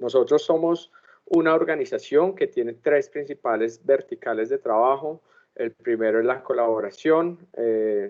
Nosotros somos una organización que tiene tres principales verticales de trabajo. El primero es la colaboración,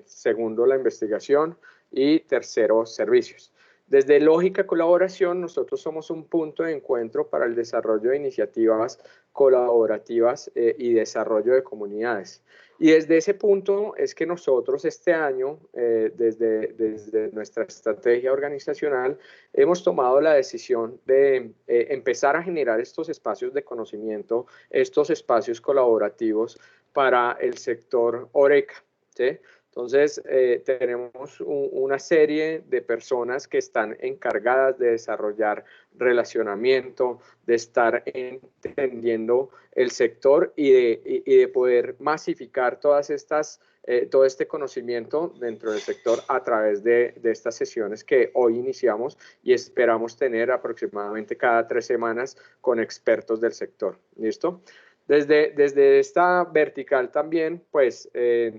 segundo la investigación y tercero servicios. Desde Lógica Colaboración, nosotros somos un punto de encuentro para el desarrollo de iniciativas colaborativas y desarrollo de comunidades. Y desde ese punto es que nosotros este año, desde nuestra estrategia organizacional, hemos tomado la decisión de empezar a generar estos espacios de conocimiento, estos espacios colaborativos para el sector Horeca, ¿sí? Entonces, tenemos una serie de personas que están encargadas de desarrollar relacionamiento, de estar entendiendo el sector y de poder masificar todas estas, todo este conocimiento dentro del sector a través de estas sesiones que hoy iniciamos y esperamos tener aproximadamente cada 3 semanas con expertos del sector. ¿Listo? Desde esta vertical también, pues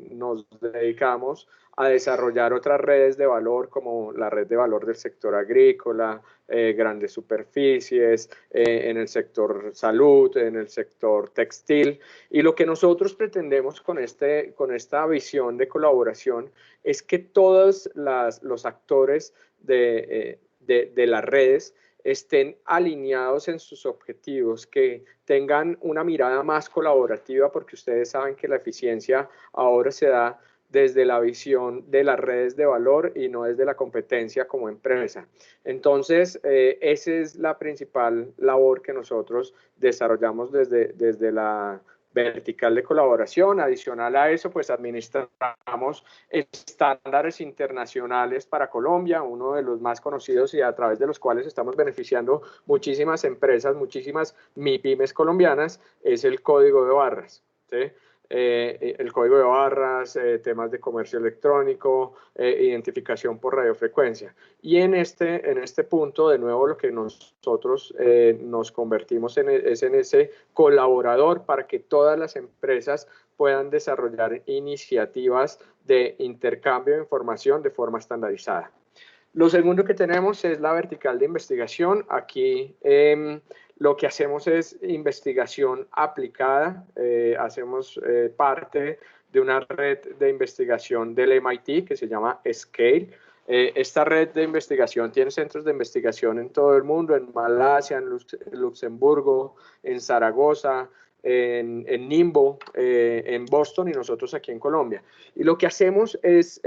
nos dedicamos a desarrollar otras redes de valor, como la red de valor del sector agrícola, grandes superficies, en el sector salud, en el sector textil. Y lo que nosotros pretendemos con esta visión de colaboración es que todos los actores de las redes estén alineados en sus objetivos, que tengan una mirada más colaborativa, porque ustedes saben que la eficiencia ahora se da desde la visión de las redes de valor y no desde la competencia como empresa. Entonces, esa es la principal labor que nosotros desarrollamos desde la vertical de colaboración. Adicional a eso, pues administramos estándares internacionales para Colombia, uno de los más conocidos y a través de los cuales estamos beneficiando muchísimas empresas, muchísimas MIPYMES colombianas, es el código de barras, ¿sí? El código de barras, temas de comercio electrónico, identificación por radiofrecuencia. Y en este punto, de nuevo, lo que nosotros nos convertimos es en ese colaborador para que todas las empresas puedan desarrollar iniciativas de intercambio de información de forma estandarizada. Lo segundo que tenemos es la vertical de investigación. Aquí lo que hacemos es investigación aplicada. Hacemos parte de una red de investigación del MIT que se llama SCALE. Esta red de investigación tiene centros de investigación en todo el mundo, en Malasia, en Luxemburgo, en Zaragoza, en Ningbo, en Boston y nosotros aquí en Colombia. Y lo que hacemos es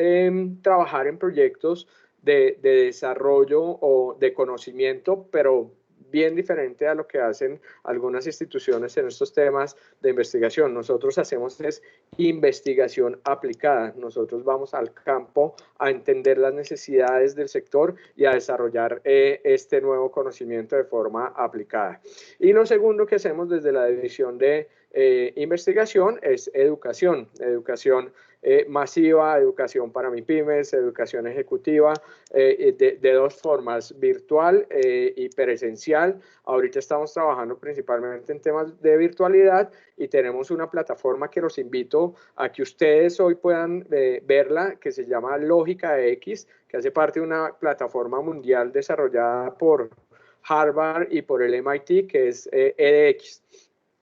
trabajar en proyectos de desarrollo o de conocimiento, pero bien diferente a lo que hacen algunas instituciones en estos temas de investigación. Nosotros hacemos es investigación aplicada. Nosotros vamos al campo a entender las necesidades del sector y a desarrollar este nuevo conocimiento de forma aplicada. Y lo segundo que hacemos desde la división de investigación es educación masiva, educación para MIPYMES, educación ejecutiva, de dos formas, virtual y presencial. Ahorita estamos trabajando principalmente en temas de virtualidad y tenemos una plataforma que los invito a que ustedes hoy puedan verla, que se llama Lógica X, que hace parte de una plataforma mundial desarrollada por Harvard y por el MIT, que es EDX.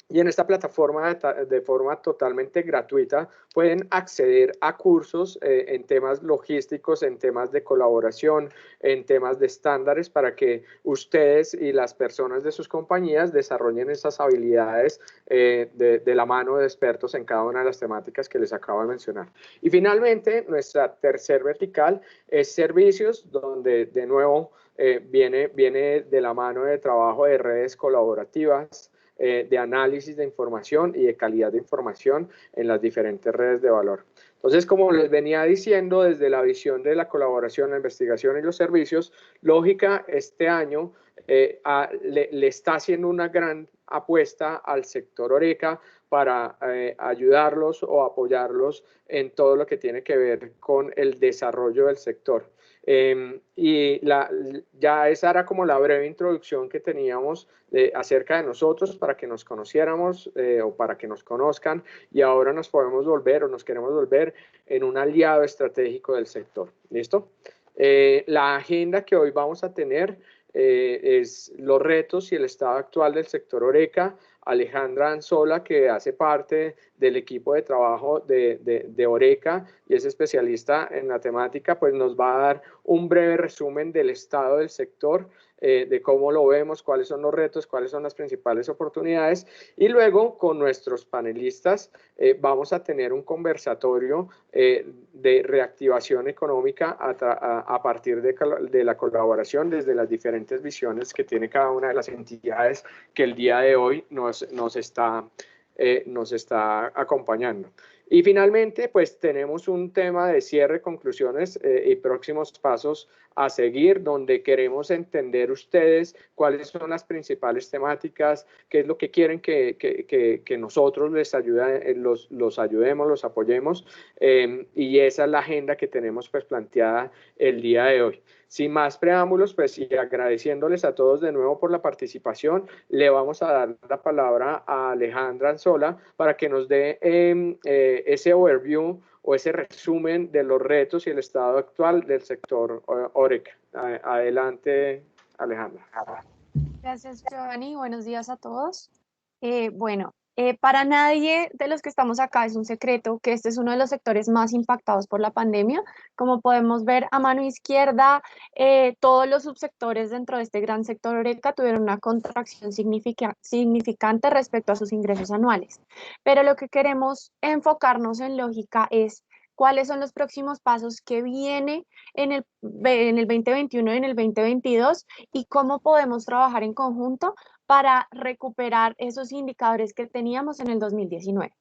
Y en esta plataforma, de forma totalmente gratuita, pueden acceder a cursos en temas logísticos, en temas de colaboración, en temas de estándares, para que ustedes y las personas de sus compañías desarrollen esas habilidades de la mano de expertos en cada una de las temáticas que les acabo de mencionar. Y finalmente, nuestra tercer vertical es servicios, donde de nuevo viene de la mano de trabajo de redes colaborativas, de análisis de información y de calidad de información en las diferentes redes de valor. Entonces, como les venía diciendo, desde la visión de la colaboración, la investigación y los servicios, Lógica este año le está haciendo una gran apuesta al sector Horeca para ayudarlos o apoyarlos en todo lo que tiene que ver con el desarrollo del sector. Ya esa era como la breve introducción que teníamos acerca de nosotros para que nos conociéramos o para que nos conozcan, y ahora nos podemos volver o nos queremos volver en un aliado estratégico del sector. ¿Listo? La agenda que hoy vamos a tener es los retos y el estado actual del sector Horeca. Alejandra Anzola, que hace parte del equipo de trabajo de Horeca y es especialista en la temática, pues nos va a dar un breve resumen del estado del sector, de cómo lo vemos, cuáles son los retos, cuáles son las principales oportunidades, y luego con nuestros panelistas vamos a tener un conversatorio de reactivación económica a partir de la colaboración desde las diferentes visiones que tiene cada una de las entidades que el día de hoy nos está acompañando. Y finalmente, pues tenemos un tema de cierre, conclusiones y próximos pasos a seguir, donde queremos entender ustedes cuáles son las principales temáticas, qué es lo que quieren que nosotros les los ayudemos, los apoyemos, y esa es la agenda que tenemos pues planteada el día de hoy. Sin más preámbulos, pues y agradeciéndoles a todos de nuevo por la participación, le vamos a dar la palabra a Alejandra Anzola para que nos dé ese overview o ese resumen de los retos y el estado actual del sector Horeca. Adelante, Alejandra. Gracias, Giovanni. Buenos días a todos. Para nadie de los que estamos acá es un secreto que este es uno de los sectores más impactados por la pandemia. Como podemos ver a mano izquierda, todos los subsectores dentro de este gran sector Horeca tuvieron una contracción significante respecto a sus ingresos anuales. Pero lo que queremos enfocarnos en lógica es cuáles son los próximos pasos que viene en el 2021 y en el 2022 y cómo podemos trabajar en conjunto para recuperar esos indicadores que teníamos en el 2019.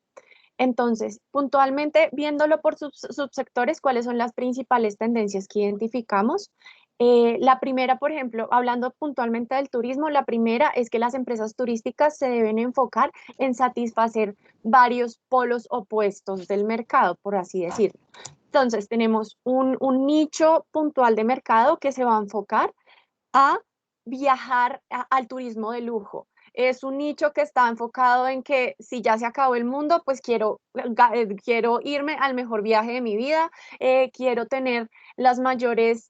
Entonces, puntualmente, viéndolo por subsectores, ¿cuáles son las principales tendencias que identificamos? La primera, por ejemplo, hablando puntualmente del turismo, la primera es que las empresas turísticas se deben enfocar en satisfacer varios polos opuestos del mercado, por así decirlo. Entonces, tenemos un nicho puntual de mercado que se va a enfocar a viajar al turismo de lujo. Es un nicho que está enfocado en que si ya se acabó el mundo, pues quiero irme al mejor viaje de mi vida, quiero tener las mayores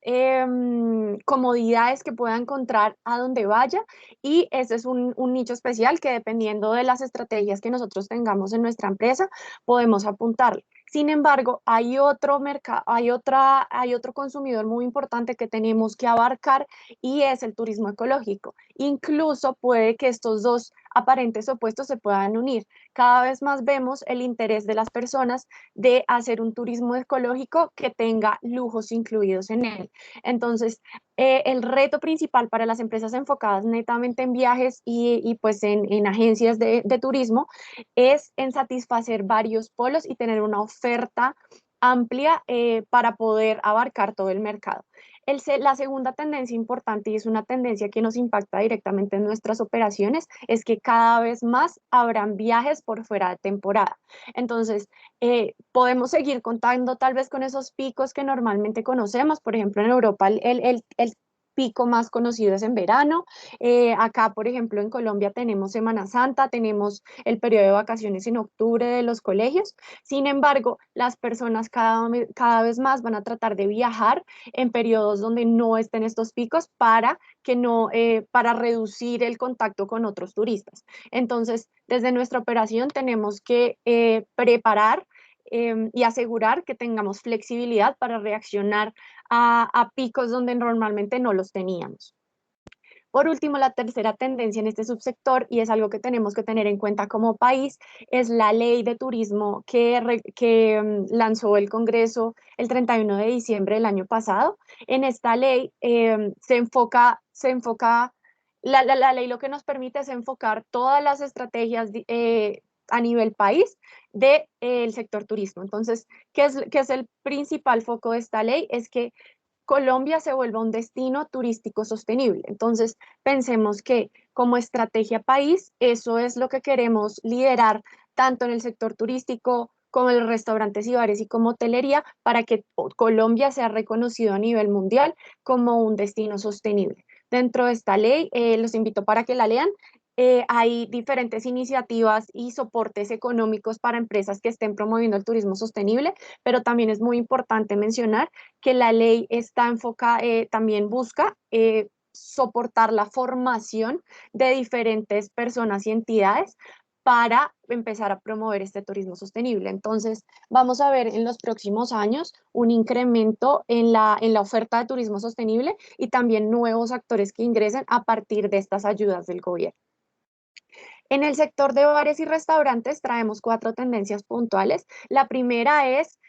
comodidades que pueda encontrar a donde vaya, y ese es un nicho especial que dependiendo de las estrategias que nosotros tengamos en nuestra empresa, podemos apuntarle. Sin embargo, hay otro mercado, hay otro consumidor muy importante que tenemos que abarcar y es el turismo ecológico. Incluso puede que estos dos aparentes opuestos se puedan unir. Cada vez más vemos el interés de las personas de hacer un turismo ecológico que tenga lujos incluidos en él. Entonces, el reto principal para las empresas enfocadas netamente en viajes y pues en agencias de turismo es en satisfacer varios polos y tener una oferta amplia para poder abarcar todo el mercado. La segunda tendencia importante, y es una tendencia que nos impacta directamente en nuestras operaciones, es que cada vez más habrán viajes por fuera de temporada. Entonces, podemos seguir contando tal vez con esos picos que normalmente conocemos. Por ejemplo, en Europa el pico más conocido es en verano. Acá, por ejemplo, en Colombia tenemos Semana Santa, tenemos el periodo de vacaciones en octubre de los colegios. Sin embargo, las personas cada vez más van a tratar de viajar en periodos donde no estén estos picos para para reducir el contacto con otros turistas. Entonces, desde nuestra operación tenemos que preparar y asegurar que tengamos flexibilidad para reaccionar a picos donde normalmente no los teníamos. Por último, la tercera tendencia en este subsector, y es algo que tenemos que tener en cuenta como país, es la ley de turismo que lanzó el Congreso el 31 de diciembre del año pasado. En esta ley la ley lo que nos permite es enfocar todas las estrategias a nivel país del sector turismo. Entonces, ¿qué es el principal foco de esta ley? Es que Colombia se vuelva un destino turístico sostenible. Entonces, pensemos que como estrategia país, eso es lo que queremos liderar tanto en el sector turístico como en los restaurantes y bares y como hotelería, para que Colombia sea reconocido a nivel mundial como un destino sostenible. Dentro de esta ley, los invito para que la lean. Hay diferentes iniciativas y soportes económicos para empresas que estén promoviendo el turismo sostenible, pero también es muy importante mencionar que la ley está enfocada, también busca soportar la formación de diferentes personas y entidades para empezar a promover este turismo sostenible. Entonces, vamos a ver en los próximos años un incremento en la oferta de turismo sostenible y también nuevos actores que ingresen a partir de estas ayudas del gobierno. En el sector de bares y restaurantes traemos 4 tendencias puntuales. La primera es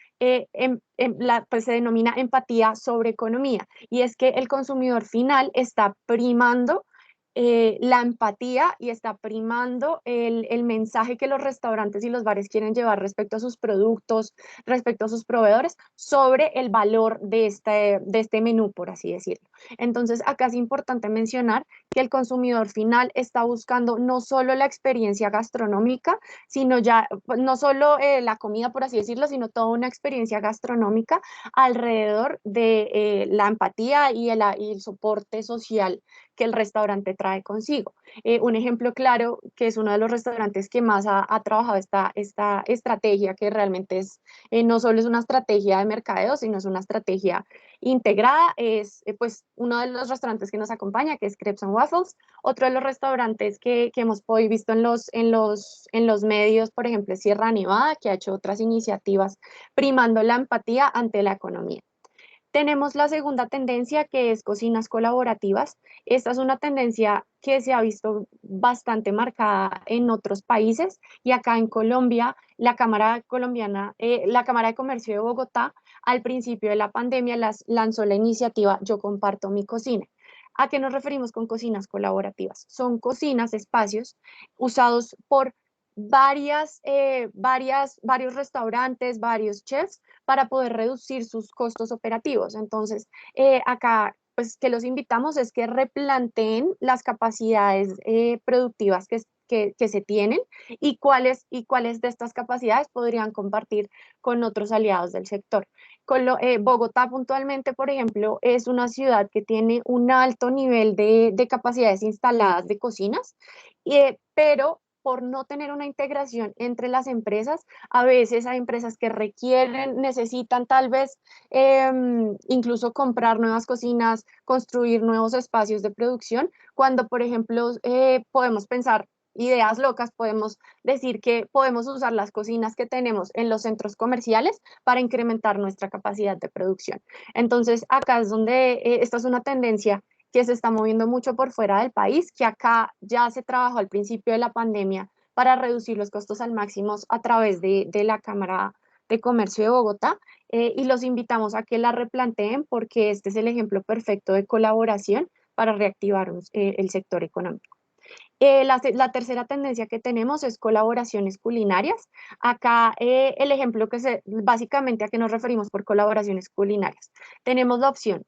pues se denomina empatía sobre economía, y es que el consumidor final está primando la empatía y está primando el mensaje que los restaurantes y los bares quieren llevar respecto a sus productos, respecto a sus proveedores, sobre el valor de este menú, por así decirlo. Entonces, acá es importante mencionar que el consumidor final está buscando no solo la experiencia gastronómica, sino ya, no solo la comida, por así decirlo, sino toda una experiencia gastronómica alrededor de la empatía y el soporte social que el restaurante trae consigo. Un ejemplo claro, que es uno de los restaurantes que más ha trabajado esta estrategia, que realmente es, no solo es una estrategia de mercadeo, sino es una estrategia integrada, es pues uno de los restaurantes que nos acompaña, que es Crepes and Waffles. Otro de los restaurantes que hemos hoy visto en los medios, por ejemplo, es Sierra Nevada, que ha hecho otras iniciativas primando la empatía ante la economía. Tenemos la segunda tendencia, que es cocinas colaborativas. Esta es una tendencia que se ha visto bastante marcada en otros países, y acá en Colombia, la Cámara Colombiana, la Cámara de Comercio de Bogotá, al principio de la pandemia lanzó la iniciativa Yo Comparto Mi Cocina. ¿A qué nos referimos con cocinas colaborativas? Son cocinas, espacios usados por varios restaurantes, varios chefs, para poder reducir sus costos operativos. Entonces, acá, pues que los invitamos es que replanteen las capacidades productivas que se tienen, y cuáles de estas capacidades podrían compartir con otros aliados del sector. Bogotá puntualmente, por ejemplo, es una ciudad que tiene un alto nivel de capacidades instaladas de cocinas, pero por no tener una integración entre las empresas, a veces hay empresas que necesitan tal vez incluso comprar nuevas cocinas, construir nuevos espacios de producción, cuando, por ejemplo, podemos pensar ideas locas, podemos decir que podemos usar las cocinas que tenemos en los centros comerciales para incrementar nuestra capacidad de producción. Entonces, acá es donde esta es una tendencia que se está moviendo mucho por fuera del país, que acá ya se trabajó al principio de la pandemia para reducir los costos al máximo a través de la Cámara de Comercio de Bogotá, y los invitamos a que la replanteen, porque este es el ejemplo perfecto de colaboración para reactivar el sector económico. La tercera tendencia que tenemos es colaboraciones culinarias. Acá el ejemplo básicamente a qué nos referimos por colaboraciones culinarias. Tenemos la opción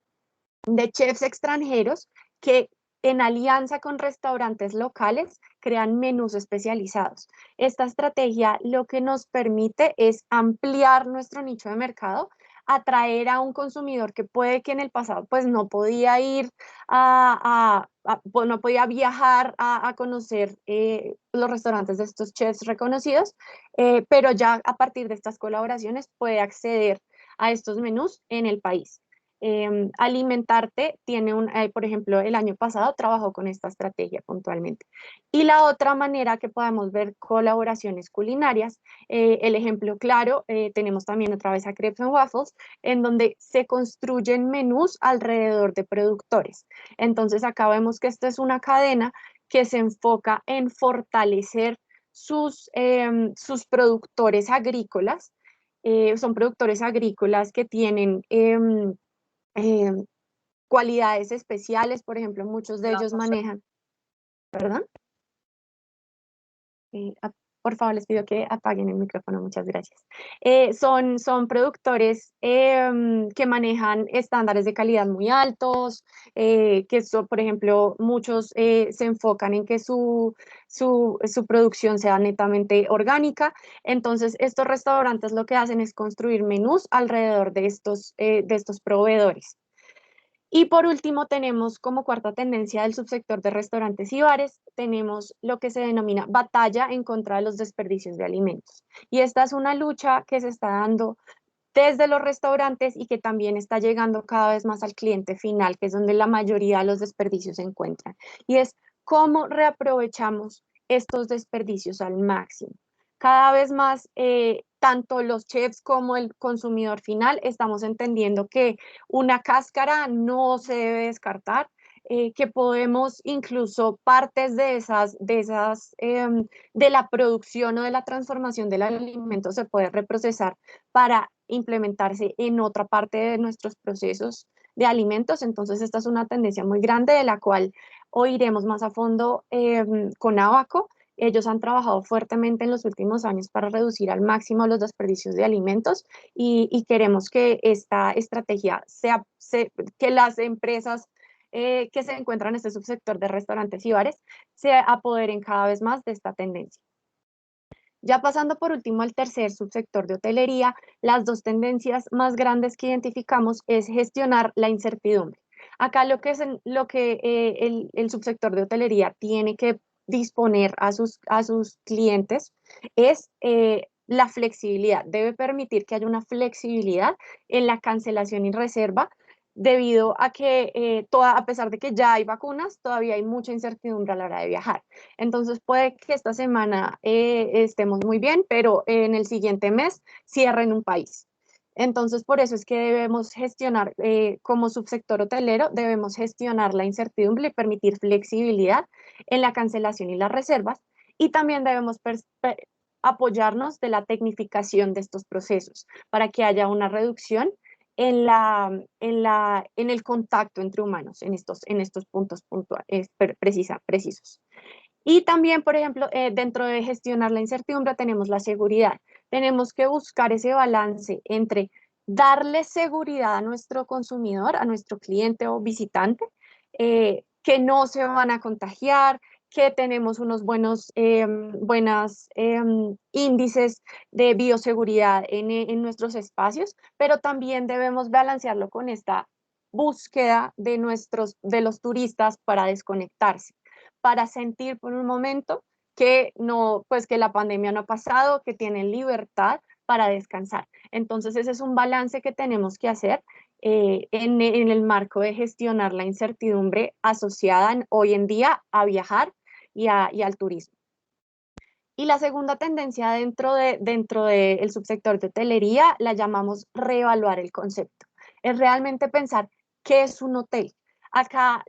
de chefs extranjeros que, en alianza con restaurantes locales, crean menús especializados. Esta estrategia lo que nos permite es ampliar nuestro nicho de mercado, atraer a un consumidor que puede que en el pasado pues no podía ir pues, no podía viajar a conocer los restaurantes de estos chefs reconocidos, pero ya a partir de estas colaboraciones puede acceder a estos menús en el país. Alimentarte tiene por ejemplo, el año pasado trabajó con esta estrategia puntualmente. Y la otra manera que podemos ver colaboraciones culinarias, el ejemplo claro, tenemos también otra vez a Crepes and Waffles, en donde se construyen menús alrededor de productores. Entonces acá vemos que esta es una cadena que se enfoca en fortalecer sus productores agrícolas. Son productores agrícolas que tienen eh, cualidades especiales. Por ejemplo, muchos de ellos manejan, ¿perdón? Por favor, les pido que apaguen el micrófono, muchas gracias. Son productores que manejan estándares de calidad muy altos, por ejemplo, muchos se enfocan en que su producción sea netamente orgánica. Entonces, estos restaurantes lo que hacen es construir menús alrededor de estos proveedores. Y por último, tenemos como cuarta tendencia del subsector de restaurantes y bares, tenemos lo que se denomina batalla en contra de los desperdicios de alimentos. Y esta es una lucha que se está dando desde los restaurantes y que también está llegando cada vez más al cliente final, que es donde la mayoría de los desperdicios se encuentran. Y es cómo reaprovechamos estos desperdicios al máximo. Cada vez más, tanto los chefs como el consumidor final estamos entendiendo que una cáscara no se debe descartar, que podemos incluso partes de la producción o de la transformación del alimento se puede reprocesar para implementarse en otra parte de nuestros procesos de alimentos. Entonces, esta es una tendencia muy grande de la cual hoy iremos más a fondo con Abaco. Ellos han trabajado fuertemente en los últimos años para reducir al máximo los desperdicios de alimentos y queremos que esta estrategia que las empresas que se encuentran en este subsector de restaurantes y bares se apoderen cada vez más de esta tendencia. Ya pasando por último al tercer subsector de hotelería, las dos tendencias más grandes que identificamos es gestionar la incertidumbre. Acá lo que el subsector de hotelería tiene que disponer a sus clientes es la flexibilidad. Debe permitir que haya una flexibilidad en la cancelación y reserva debido a que a pesar de que ya hay vacunas, todavía hay mucha incertidumbre a la hora de viajar. Entonces puede que esta semana estemos muy bien, pero en el siguiente mes cierren un país. Entonces, por eso es que debemos gestionar, como subsector hotelero, debemos gestionar la incertidumbre y permitir flexibilidad en la cancelación y las reservas. Y también debemos apoyarnos de la tecnificación de estos procesos para que haya una reducción en el contacto entre humanos en estos puntos puntuales, precisos. Y también, por ejemplo, dentro de gestionar la incertidumbre tenemos la seguridad. Tenemos que buscar ese balance entre darle seguridad a nuestro consumidor, a nuestro cliente o visitante, que no se van a contagiar, que tenemos unos buenos índices de bioseguridad en nuestros espacios, pero también debemos balancearlo con esta búsqueda de los turistas para desconectarse, para sentir por un momento que no, pues que la pandemia no ha pasado, que tienen libertad para descansar. Entonces ese es un balance que tenemos que hacer en el marco de gestionar la incertidumbre asociada hoy en día a viajar y al turismo. Y la segunda tendencia dentro del subsector de hotelería la llamamos reevaluar el concepto. Es realmente pensar qué es un hotel. Acá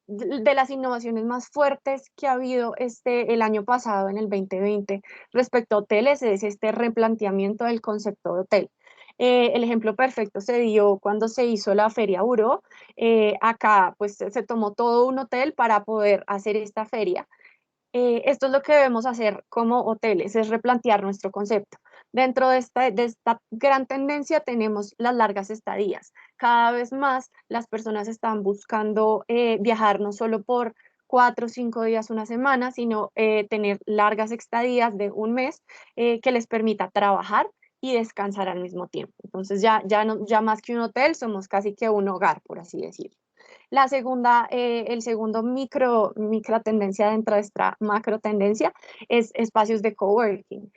de las innovaciones más fuertes que ha habido el año pasado, en el 2020, respecto a hoteles, es este replanteamiento del concepto de hotel. El ejemplo perfecto se dio cuando se hizo la Feria Buró. Acá pues se tomó todo un hotel para poder hacer esta feria. Esto es lo que debemos hacer como hoteles, es replantear nuestro concepto. Dentro de esta gran tendencia tenemos las largas estadías. Cada vez más las personas están buscando viajar no solo por 4 o 5 días, una semana, sino tener largas estadías de un mes que les permita trabajar y descansar al mismo tiempo. Entonces ya más que un hotel, somos casi que un hogar, por así decirlo. El segundo micro tendencia dentro de esta macro tendencia es espacios de coworking.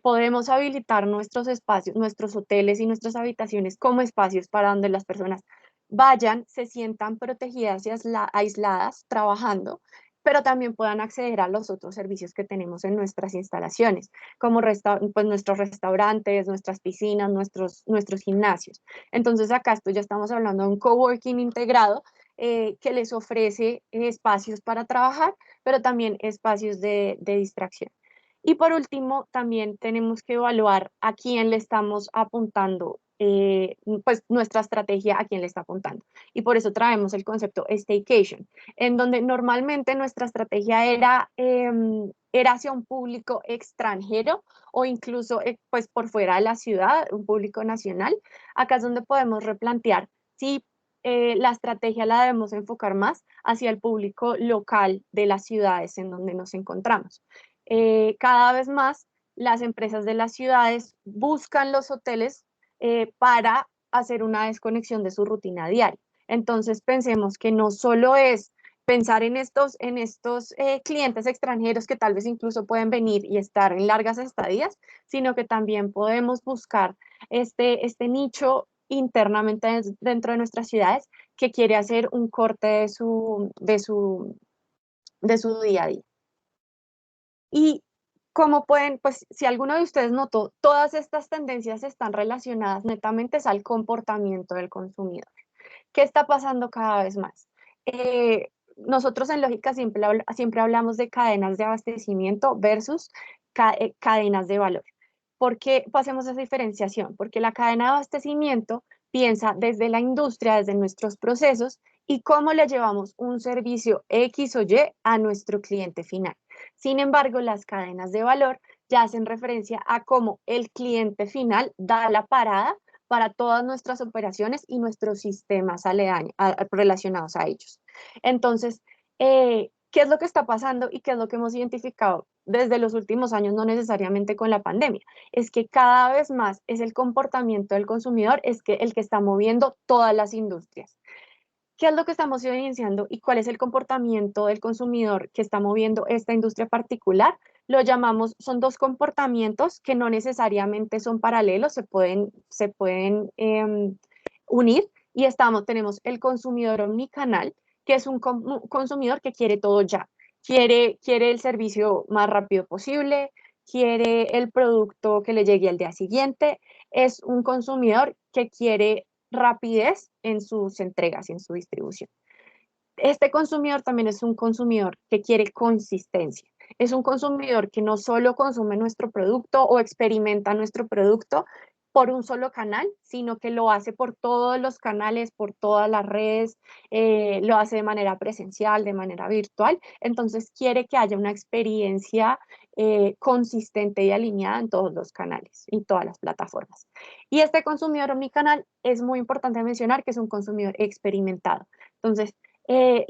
Podemos habilitar nuestros espacios, nuestros hoteles y nuestras habitaciones como espacios para donde las personas vayan, se sientan protegidas y aisladas trabajando, pero también puedan acceder a los otros servicios que tenemos en nuestras instalaciones, como pues nuestros restaurantes, nuestras piscinas, nuestros gimnasios. Entonces acá ya estamos hablando de un coworking integrado que les ofrece espacios para trabajar, pero también espacios de distracción. Y por último, también tenemos que evaluar a quién le estamos apuntando, pues nuestra estrategia a quién le está apuntando. Y por eso traemos el concepto staycation, en donde normalmente nuestra estrategia era hacia un público extranjero o incluso pues por fuera de la ciudad, un público nacional. Acá es donde podemos replantear si la estrategia la debemos enfocar más hacia el público local de las ciudades en donde nos encontramos. Cada vez más las empresas de las ciudades buscan los hoteles para hacer una desconexión de su rutina diaria. Entonces pensemos que no solo es pensar en estos clientes extranjeros que tal vez incluso pueden venir y estar en largas estadías, sino que también podemos buscar este nicho internamente dentro de nuestras ciudades que quiere hacer un corte de su día a día. Y como pueden, pues si alguno de ustedes notó, todas estas tendencias están relacionadas netamente al comportamiento del consumidor. ¿Qué está pasando cada vez más? Nosotros en Lógica siempre hablamos de cadenas de abastecimiento versus cadenas de valor. ¿Por qué hacemos esa diferenciación? Porque la cadena de abastecimiento piensa desde la industria, desde nuestros procesos y cómo le llevamos un servicio X o Y a nuestro cliente final. Sin embargo, las cadenas de valor ya hacen referencia a cómo el cliente final da la parada para todas nuestras operaciones y nuestros sistemas relacionados a ellos. Entonces, ¿qué es lo que está pasando y qué es lo que hemos identificado desde los últimos años, no necesariamente con la pandemia? Es que cada vez más es el comportamiento del consumidor, es que el que está moviendo todas las industrias. ¿Qué es lo que estamos evidenciando y cuál es el comportamiento del consumidor que está moviendo esta industria particular? Lo llamamos, son dos comportamientos que no necesariamente son paralelos, se pueden unir y tenemos el consumidor omnicanal, que es un consumidor que quiere todo ya, quiere el servicio más rápido posible, quiere el producto que le llegue al día siguiente, es un consumidor que quiere rapidez en sus entregas y en su distribución. Este consumidor también es un consumidor que quiere consistencia. Es un consumidor que no solo consume nuestro producto o experimenta nuestro producto por un solo canal, sino que lo hace por todos los canales, por todas las redes, lo hace de manera presencial, de manera virtual. Entonces quiere que haya una experiencia consistente y alineada en todos los canales y todas las plataformas. Y este consumidor omnicanal es muy importante mencionar que es un consumidor experimentado. Entonces, ¿qué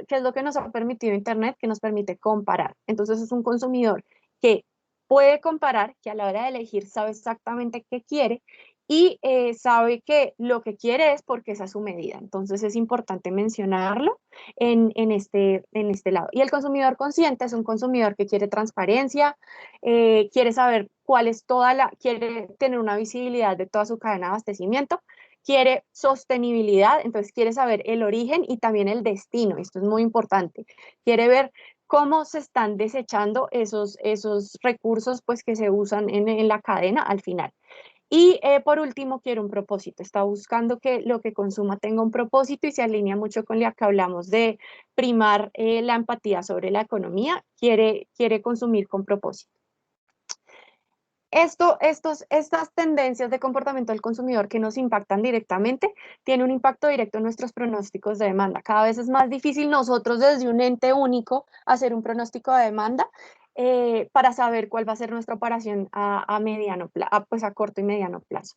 es lo que nos ha permitido Internet? Que nos permite comparar. Entonces es un consumidor que puede comparar, que a la hora de elegir sabe exactamente qué quiere y sabe que lo que quiere es porque es a su medida. Entonces es importante mencionarlo en este lado. Y el consumidor consciente es un consumidor que quiere transparencia, quiere saber quiere tener una visibilidad de toda su cadena de abastecimiento, quiere sostenibilidad, entonces quiere saber el origen y también el destino, esto es muy importante, quiere ver cómo se están desechando esos recursos pues, que se usan en la cadena al final. Y por último, quiere un propósito, está buscando que lo que consuma tenga un propósito y se alinea mucho con lo que hablamos de primar la empatía sobre la economía, quiere consumir con propósito. Estas tendencias de comportamiento del consumidor que nos impactan directamente tienen un impacto directo en nuestros pronósticos de demanda. Cada vez es más difícil nosotros desde un ente único hacer un pronóstico de demanda para saber cuál va a ser nuestra operación a corto y mediano plazo.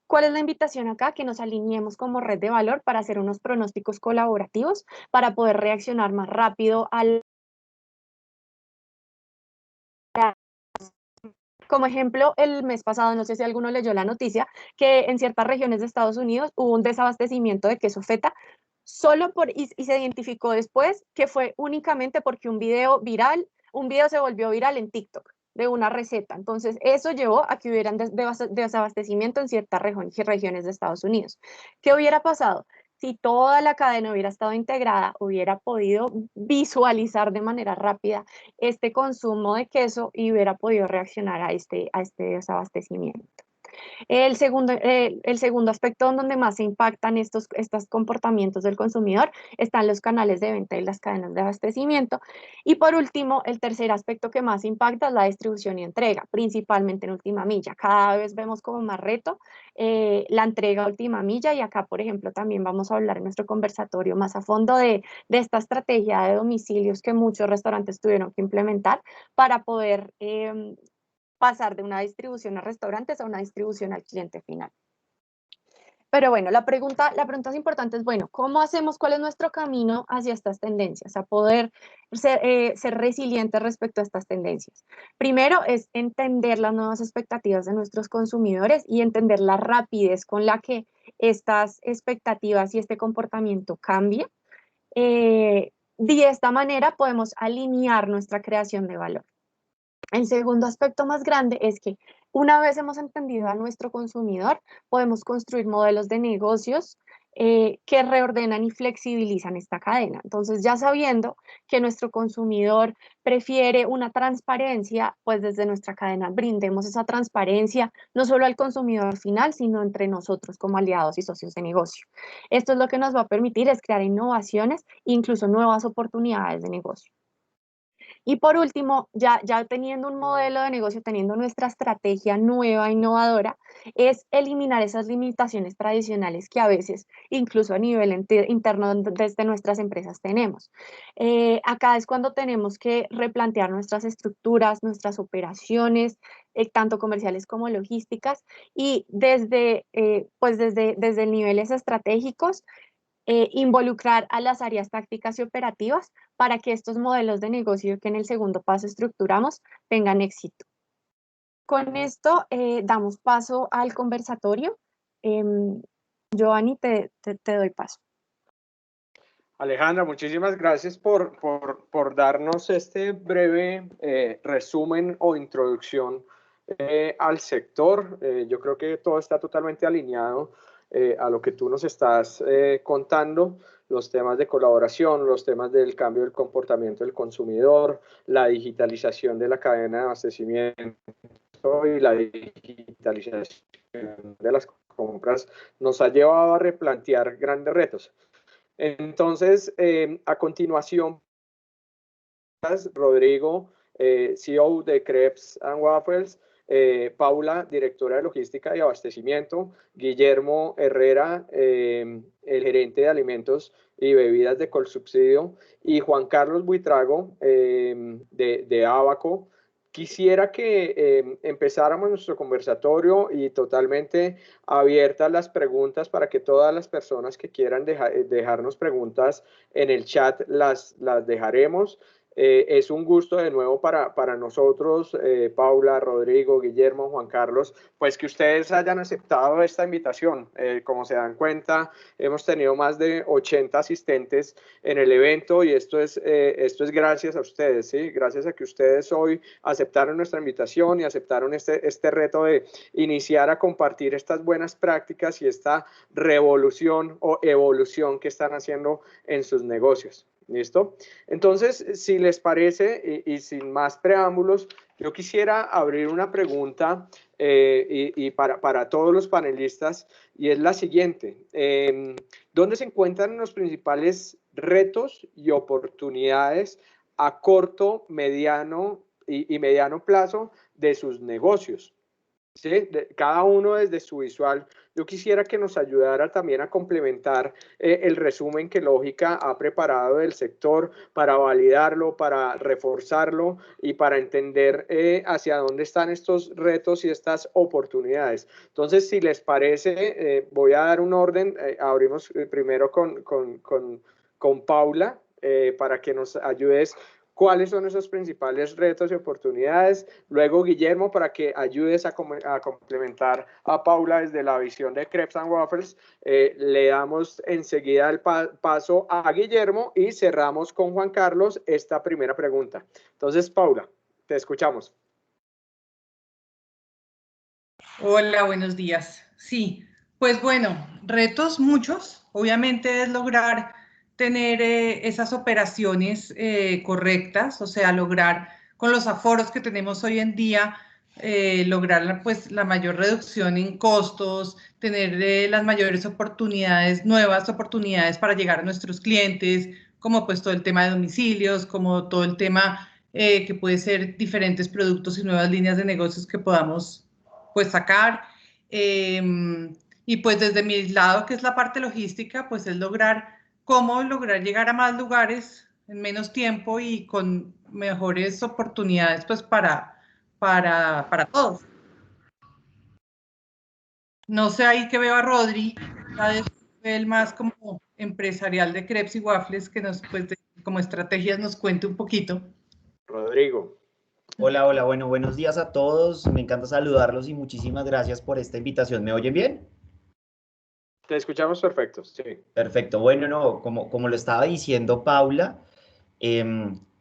¿Cuál es la invitación acá? Que nos alineemos como red de valor para hacer unos pronósticos colaborativos, para poder reaccionar más rápido Como ejemplo, el mes pasado, no sé si alguno leyó la noticia, que en ciertas regiones de Estados Unidos hubo un desabastecimiento de queso feta y se identificó después que fue únicamente porque un video se volvió viral en TikTok de una receta. Entonces, eso llevó a que hubieran desabastecimiento en ciertas regiones de Estados Unidos. ¿Qué hubiera pasado? Si toda la cadena hubiera estado integrada, hubiera podido visualizar de manera rápida este consumo de queso y hubiera podido reaccionar a este desabastecimiento. El segundo aspecto en donde más se impactan estos comportamientos del consumidor están los canales de venta y las cadenas de abastecimiento. Y por último, el tercer aspecto que más impacta es la distribución y entrega, principalmente en última milla. Cada vez vemos como más reto la entrega a última milla y acá, por ejemplo, también vamos a hablar en nuestro conversatorio más a fondo de esta estrategia de domicilios que muchos restaurantes tuvieron que implementar para poder pasar de una distribución a restaurantes a una distribución al cliente final. Pero bueno, la pregunta importante es, bueno, ¿cómo hacemos? ¿Cuál es nuestro camino hacia estas tendencias? A poder ser resilientes respecto a estas tendencias. Primero es entender las nuevas expectativas de nuestros consumidores y entender la rapidez con la que estas expectativas y este comportamiento cambia. De esta manera podemos alinear nuestra creación de valor. El segundo aspecto más grande es que una vez hemos entendido a nuestro consumidor, podemos construir modelos de negocios que reordenan y flexibilizan esta cadena. Entonces, ya sabiendo que nuestro consumidor prefiere una transparencia, pues desde nuestra cadena brindemos esa transparencia no solo al consumidor final, sino entre nosotros como aliados y socios de negocio. Esto es lo que nos va a permitir es crear innovaciones e incluso nuevas oportunidades de negocio. Y por último, ya teniendo un modelo de negocio, teniendo nuestra estrategia nueva, innovadora, es eliminar esas limitaciones tradicionales que a veces, incluso a nivel interno desde nuestras empresas, tenemos. Acá es cuando tenemos que replantear nuestras estructuras, nuestras operaciones, tanto comerciales como logísticas, y desde niveles estratégicos, involucrar a las áreas tácticas y operativas para que estos modelos de negocio que en el segundo paso estructuramos tengan éxito. Con esto damos paso al conversatorio. Giovanni, te doy paso. Alejandra, muchísimas gracias por darnos este breve resumen o introducción al sector. Yo creo que todo está totalmente alineado a lo que tú nos estás contando, los temas de colaboración, los temas del cambio del comportamiento del consumidor, la digitalización de la cadena de abastecimiento y la digitalización de las compras nos ha llevado a replantear grandes retos. Entonces, a continuación, Rodrigo, CEO de Crepes & Waffles, Paula, directora de logística y abastecimiento, Guillermo Herrera, el gerente de alimentos y bebidas de Colsubsidio, y Juan Carlos Buitrago, de Abaco. Quisiera que empezáramos nuestro conversatorio y totalmente abiertas las preguntas para que todas las personas que quieran dejarnos preguntas en el chat las dejaremos. Es un gusto de nuevo para nosotros, Paula, Rodrigo, Guillermo, Juan Carlos, pues que ustedes hayan aceptado esta invitación. Como se dan cuenta, hemos tenido más de 80 asistentes en el evento y esto es gracias a ustedes, ¿sí? Gracias a que ustedes hoy aceptaron nuestra invitación y aceptaron este reto de iniciar a compartir estas buenas prácticas y esta revolución o evolución que están haciendo en sus negocios. ¿Listo? Entonces, si les parece, y sin más preámbulos, yo quisiera abrir una pregunta y para todos los panelistas, y es la siguiente. ¿Dónde se encuentran los principales retos y oportunidades a corto, mediano y mediano plazo de sus negocios? ¿Sí? Cada uno desde su visual. Yo quisiera que nos ayudara también a complementar el resumen que Lógica ha preparado del sector para validarlo, para reforzarlo y para entender hacia dónde están estos retos y estas oportunidades. Entonces, si les parece, voy a dar un orden. Abrimos primero con Paula para que nos ayudes. ¿Cuáles son esos principales retos y oportunidades? Luego, Guillermo, para que ayudes a complementar a Paula desde la visión de Crepes & Waffles. Le damos enseguida el paso a Guillermo y cerramos con Juan Carlos esta primera pregunta. Entonces, Paula, te escuchamos. Hola, buenos días. Sí, pues bueno, retos muchos. Obviamente es lograr tener esas operaciones correctas, o sea, lograr con los aforos que tenemos hoy en día, lograr pues la mayor reducción en costos, tener las mayores oportunidades, nuevas oportunidades para llegar a nuestros clientes, como pues todo el tema de domicilios, como todo el tema que puede ser diferentes productos y nuevas líneas de negocios que podamos pues sacar. Y pues desde mi lado, que es la parte logística, pues es cómo lograr llegar a más lugares en menos tiempo y con mejores oportunidades pues para todos. No sé, ahí que veo a Rodri, él más como empresarial de Crepes y Waffles, que nos pues como estrategias nos cuente un poquito. Rodrigo. Hola, hola, bueno, buenos días a todos. Me encanta saludarlos y muchísimas gracias por esta invitación. ¿Me oyen bien? Te escuchamos perfecto, sí. Perfecto. Bueno, no, como lo estaba diciendo Paula,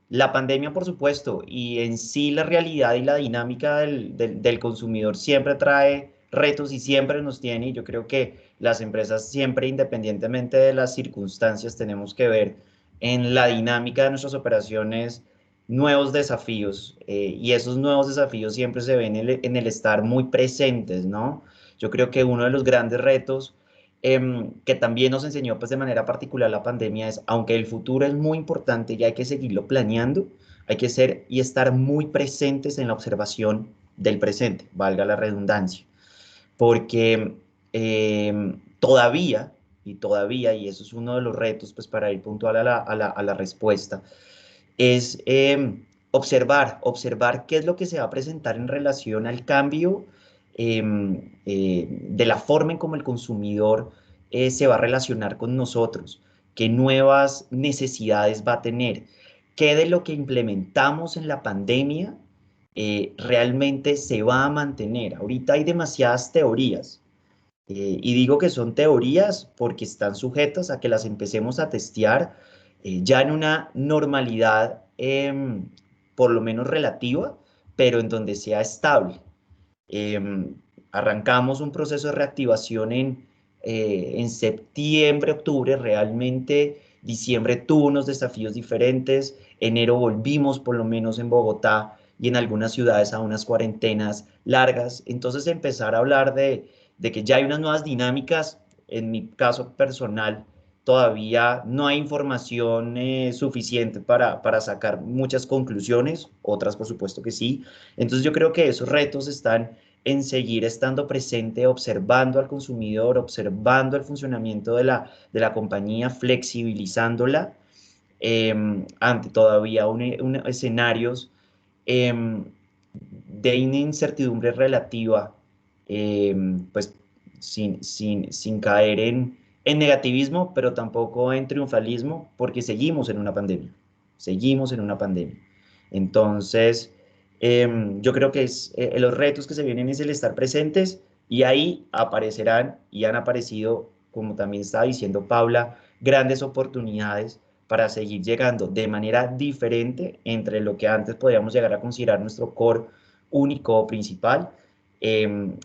la pandemia, por supuesto, y en sí la realidad y la dinámica del consumidor siempre trae retos y siempre nos tiene, y yo creo que las empresas siempre, independientemente de las circunstancias, tenemos que ver en la dinámica de nuestras operaciones nuevos desafíos, y esos nuevos desafíos siempre se ven en el estar muy presentes, ¿no? Yo creo que uno de los grandes retos que también nos enseñó pues de manera particular la pandemia es, aunque el futuro es muy importante y hay que seguirlo planeando, hay que ser y estar muy presentes en la observación del presente, valga la redundancia, porque todavía, y eso es uno de los retos pues para ir puntual a la respuesta, es observar qué es lo que se va a presentar en relación al cambio de la forma en cómo el consumidor se va a relacionar con nosotros, qué nuevas necesidades va a tener, qué de lo que implementamos en la pandemia realmente se va a mantener. Ahorita hay demasiadas teorías. Y digo que son teorías porque están sujetas a que las empecemos a testear ya en una normalidad por lo menos relativa, pero en donde sea estable. Arrancamos un proceso de reactivación en septiembre, octubre, realmente diciembre tuvo unos desafíos diferentes, enero volvimos por lo menos en Bogotá y en algunas ciudades a unas cuarentenas largas, entonces empezar a hablar de que ya hay unas nuevas dinámicas, en mi caso personal, todavía no hay información suficiente para sacar muchas conclusiones, otras por supuesto que sí. Entonces yo creo que esos retos están en seguir estando presente, observando al consumidor, observando el funcionamiento de la compañía, flexibilizándola ante todavía escenarios de incertidumbre relativa, pues sin caer en negativismo, pero tampoco en triunfalismo, porque seguimos en una pandemia, seguimos en una pandemia. Entonces, yo creo que los retos que se vienen es el estar presentes y ahí aparecerán y han aparecido, como también estaba diciendo Paula, grandes oportunidades para seguir llegando de manera diferente entre lo que antes podíamos llegar a considerar nuestro core único o principal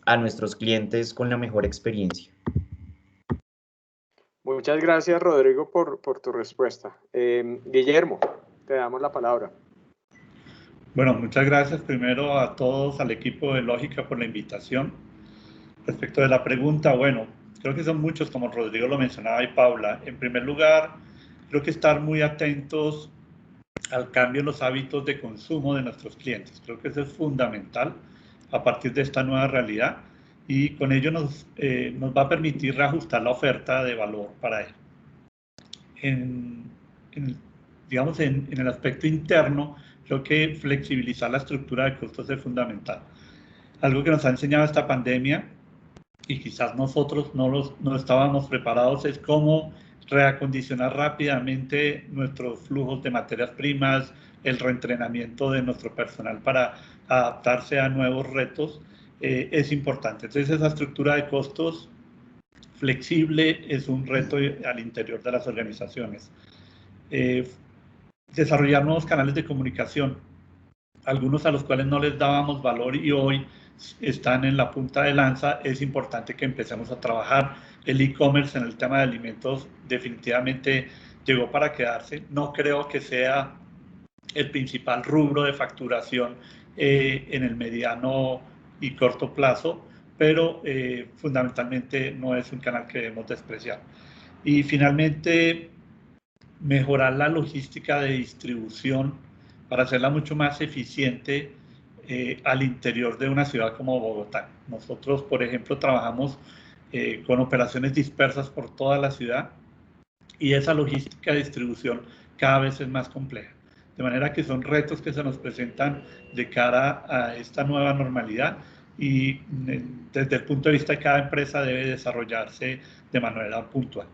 a nuestros clientes con la mejor experiencia. Muchas gracias, Rodrigo, por tu respuesta. Guillermo, te damos la palabra. Bueno, muchas gracias primero a todos, al equipo de Lógica por la invitación. Respecto de la pregunta, bueno, creo que son muchos, como Rodrigo lo mencionaba y Paula. En primer lugar, creo que estar muy atentos al cambio en los hábitos de consumo de nuestros clientes. Creo que eso es fundamental a partir de esta nueva realidad y con ello nos va a permitir reajustar la oferta de valor para él. Digamos, en el aspecto interno, creo que flexibilizar la estructura de costos es fundamental. Algo que nos ha enseñado esta pandemia, y quizás nosotros no estábamos preparados, es cómo reacondicionar rápidamente nuestros flujos de materias primas, el reentrenamiento de nuestro personal para adaptarse a nuevos retos, es importante. Entonces, esa estructura de costos flexible es un reto al interior de las organizaciones. Desarrollar nuevos canales de comunicación, algunos a los cuales no les dábamos valor y hoy están en la punta de lanza. Es importante que empecemos a trabajar. El e-commerce en el tema de alimentos definitivamente llegó para quedarse. No creo que sea el principal rubro de facturación en el mediano y corto plazo, pero fundamentalmente no es un canal que debemos despreciar. Y finalmente, mejorar la logística de distribución para hacerla mucho más eficiente al interior de una ciudad como Bogotá. Nosotros, por ejemplo, trabajamos con operaciones dispersas por toda la ciudad y esa logística de distribución cada vez es más compleja. De manera que son retos que se nos presentan de cara a esta nueva normalidad y desde el punto de vista de cada empresa debe desarrollarse de manera puntual.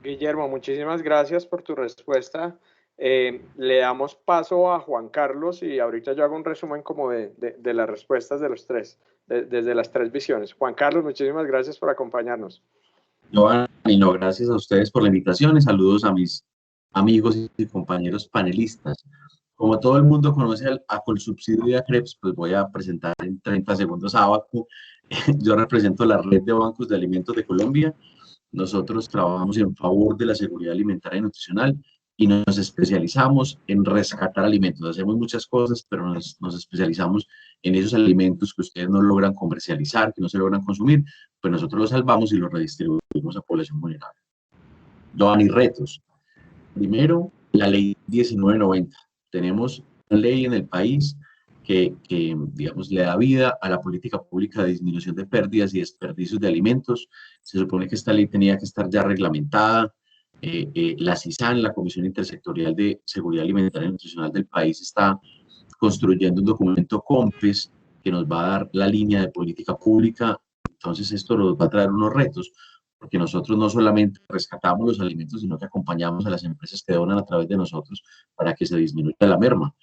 Guillermo, muchísimas gracias por tu respuesta. Le damos paso a Juan Carlos y ahorita yo hago un resumen como de las respuestas de los tres. desde las tres visiones. Juan Carlos, muchísimas gracias por acompañarnos. Giovanni, no, gracias a ustedes por la invitación y saludos a mis amigos y compañeros panelistas. Como todo el mundo conoce a Colsubsidio y a CREPS, pues voy a presentar en 30 segundos a Abaco. Yo represento la Red de Bancos de Alimentos de Colombia. Nosotros trabajamos en favor de la seguridad alimentaria y nutricional y nos especializamos en rescatar alimentos. Hacemos muchas cosas, pero nos especializamos en esos alimentos que ustedes no logran comercializar, que no se logran consumir, pues nosotros los salvamos y los redistribuimos a población vulnerable. Giovanni, retos. Primero, la ley 1990. Tenemos una ley en el país que, digamos, le da vida a la política pública de disminución de pérdidas y desperdicios de alimentos. Se supone que esta ley tenía que estar ya reglamentada. La CISAN, la Comisión Intersectorial de Seguridad Alimentaria y Nutricional del país, está construyendo un documento COMPES que nos va a dar la línea de política pública. Entonces esto nos va a traer unos retos, porque nosotros no solamente rescatamos los alimentos, sino que acompañamos a las empresas que donan a través de nosotros para que se disminuya la merma.